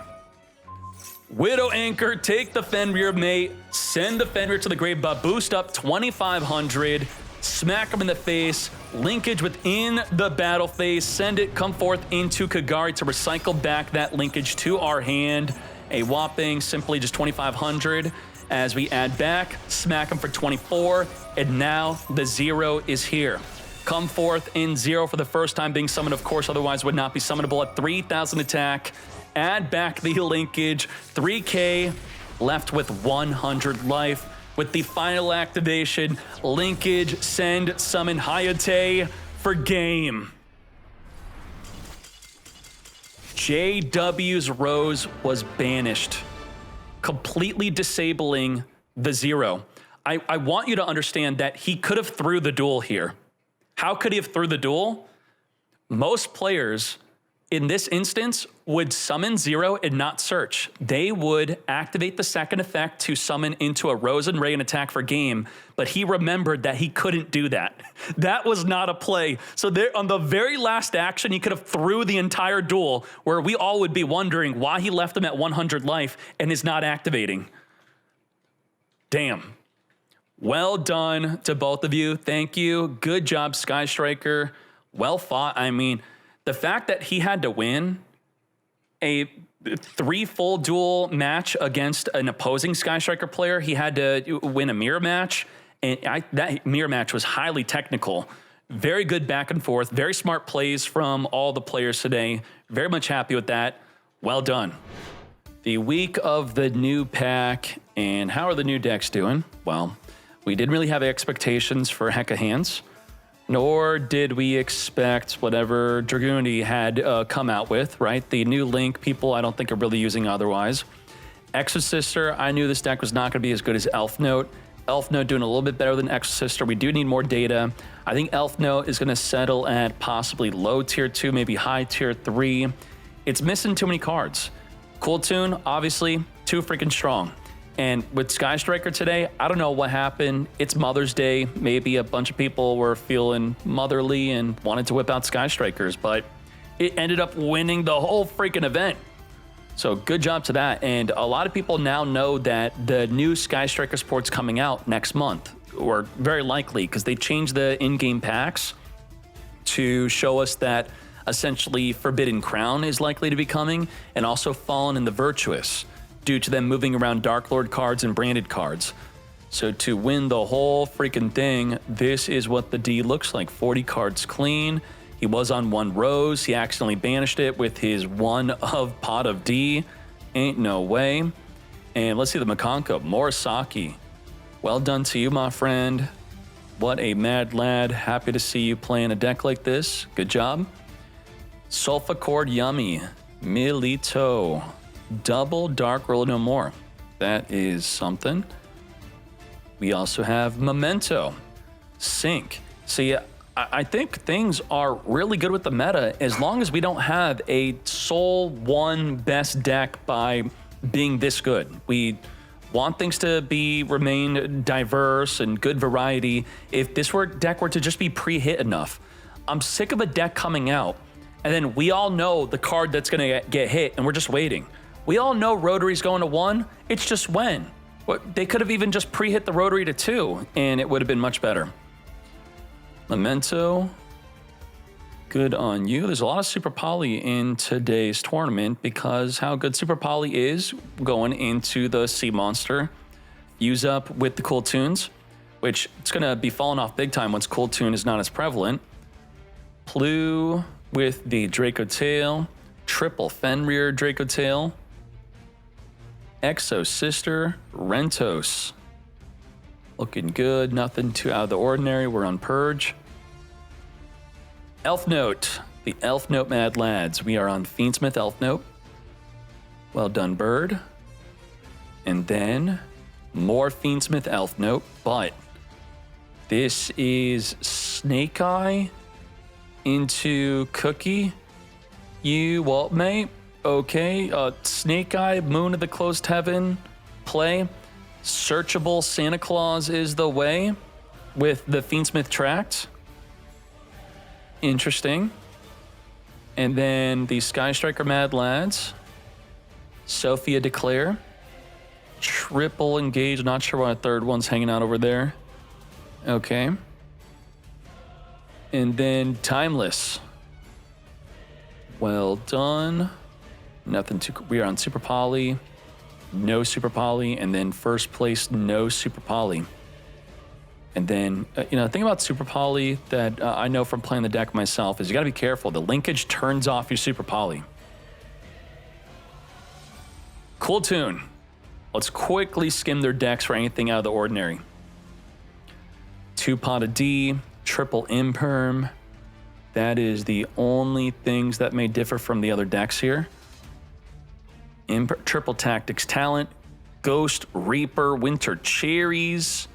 Widow Anchor, take the Fenrir, mate. Send the Fenrir to the grave, but boost up 2,500. Smack him in the face. Linkage within the battle phase. Send it, come forth into Kagari to recycle back that linkage to our hand. A whopping simply just 2,500. As we add back, smack him for 24. And now the 0 is here. Come forth in 0 for the first time being summoned, of course, otherwise would not be summonable at 3,000 attack. Add back the linkage, 3K, left with 100 life. With the final activation, linkage, send, summon Hayate for game. JW's Rose was banished, completely disabling the 0. I want you to understand that he could have threw the duel here. How could he have threw the duel? Most players in this instance, would summon 0 and not search. They would activate the second effect to summon into a Rose and Ray and attack for game, but he remembered that he couldn't do that. That was not a play. So there, on the very last action, he could have threw the entire duel, where we all would be wondering why he left him at 100 life and is not activating. Damn. Well done to both of you. Thank you. Good job, Sky Striker. Well fought. I mean, the fact that he had to win a 3 full duel match against an opposing Sky Striker player, he had to win a mirror match, and that mirror match was highly technical. Very good back and forth, very smart plays from all the players today. Very much happy with that. Well done. The week of the new pack, and how are the new decks doing? Well, we didn't really have expectations for Hecka Hands, nor did we expect whatever Dragooney had come out with, right? The new Link, people I don't think are really using otherwise. Exosister, I knew this deck was not going to be as good as Elf Note. Elf Note doing a little bit better than Exosister. We do need more data. I think Elf Note is going to settle at possibly low tier 2, maybe high tier 3. It's missing too many cards. Cool Tune, obviously, too freaking strong. And with Sky Striker today, I don't know what happened. It's Mother's Day. Maybe a bunch of people were feeling motherly and wanted to whip out Sky Strikers, but it ended up winning the whole freaking event. So good job to that. And a lot of people now know that the new Sky Striker sport's coming out next month, or very likely, because they changed the in-game packs to show us that essentially Forbidden Crown is likely to be coming, and also Fallen and the Virtuous, due to them moving around Dark Lord cards and branded cards. So to win the whole freaking thing, this is what the D looks like. 40 cards clean. He was on 1 Rose. He accidentally banished it with his 1 of Pot of D. Ain't no way. And let's see the Makonko. Morisaki. Well done to you, my friend. What a mad lad. Happy to see you playing a deck like this. Good job. Sulfacord Yummy. Milito. Double Dark World No More. That is something. We also have Memento. Sync. See, I think things are really good with the meta as long as we don't have a sole one best deck by being this good. We want things to remain diverse and good variety. If this deck were to just be pre-hit enough, I'm sick of a deck coming out and then we all know the card that's gonna get hit and we're just waiting. We all know Rotary's going to 1. It's just when. They could have even just pre-hit the Rotary to 2, and it would have been much better. Memento. Good on you. There's a lot of Super Poly in today's tournament because how good Super Poly is going into the Sea Monster. Fuse up with the Cool Tunes, which it's going to be falling off big time once Cool Tune is not as prevalent. Plu with the Draco Tail. Triple Fenrir Draco Tail. Exo Sister, Rentos. Looking good, nothing too out of the ordinary. We're on Purge. Elf Note, the Elf Note Mad Lads. We are on Fiendsmith Elf Note. Well done, Bird. And then more Fiendsmith Elf Note, but this is Snake Eye into Cookie. You what, mate? Okay, Snake Eye, Moon of the Closed Heaven, play. Searchable Santa Claus is the way with the Fiendsmith Tract. Interesting. And then the Sky Striker Mad Lads. Sophia Declare. Triple Engage, not sure why a third one's hanging out over there. Okay. And then Timeless. Well done. Nothing too. We are on Super Poly, no Super Poly, and then first place, no Super Poly. And then, the thing about Super Poly that I know from playing the deck myself is you got to be careful. The linkage turns off your Super Poly. Cool Tune. Let's quickly skim their decks for anything out of the ordinary. 2 Pot of D, triple Imperm. That is the only things that may differ from the other decks here. Triple Tactics Talent, Ghost Reaper, Winter Cherries,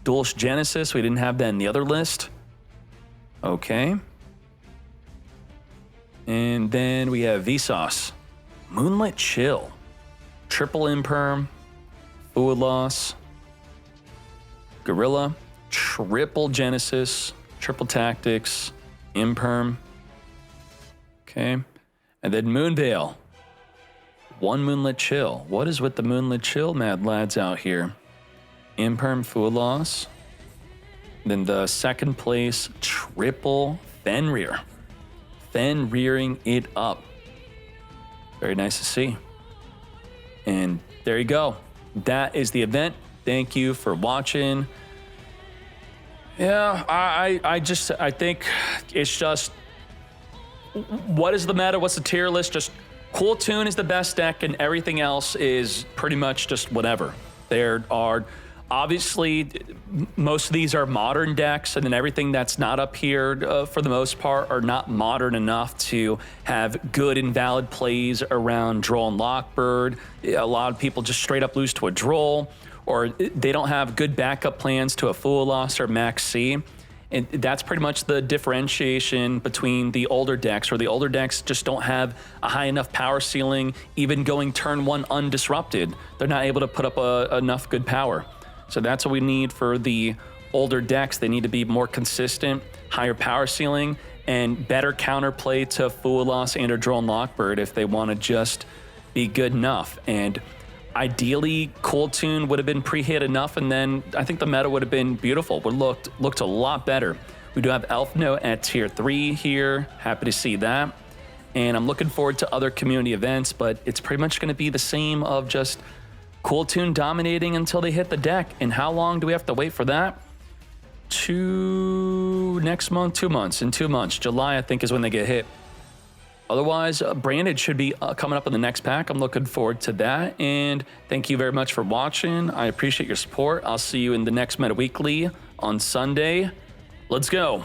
Duelist Genesis. We didn't have that in the other list. Okay. And then we have Vsauce, Moonlit Chill, Triple Imperm, Food Loss, Gorilla, Triple Genesis, Triple Tactics, Imperm. Okay. And then Moonveil, 1 Moonlit Chill. What is with the Moonlit Chill, mad lads out here? Imperm, Food Loss. Then the second place, Triple Fenrir. Fenreering it up. Very nice to see. And there you go. That is the event. Thank you for watching. Yeah, I think it's just, what is the meta? What's the tier list? Just Cool Tune is the best deck and everything else is pretty much just whatever. There are, obviously, most of these are modern decks, and then everything that's not up here, for the most part, are not modern enough to have good and valid plays around Droll and Lockbird. A lot of people just straight up lose to a Droll, or they don't have good backup plans to a Fool Loss or Max C. And that's pretty much the differentiation between the older decks, where the older decks just don't have a high enough power ceiling, even going turn 1 undisrupted. They're not able to put up enough good power. So that's what we need for the older decks. They need to be more consistent, higher power ceiling, and better counterplay to Fool Loss and or Droll and Lockbird if they want to just be good enough. And ideally, Cool Tune would have been pre-hit enough, and then I think the meta would have been beautiful. Would looked a lot better. We do have Elf Note at tier 3 here. Happy to see that. And I'm looking forward to other community events, but it's pretty much going to be the same of just Cool Tune dominating until they hit the deck. And how long do we have to wait for that? Next month, 2 months. In 2 months, July, I think, is when they get hit. Otherwise, Branded should be coming up in the next pack. I'm looking forward to that. And thank you very much for watching. I appreciate your support. I'll see you in the next Meta Weekly on Sunday. Let's go.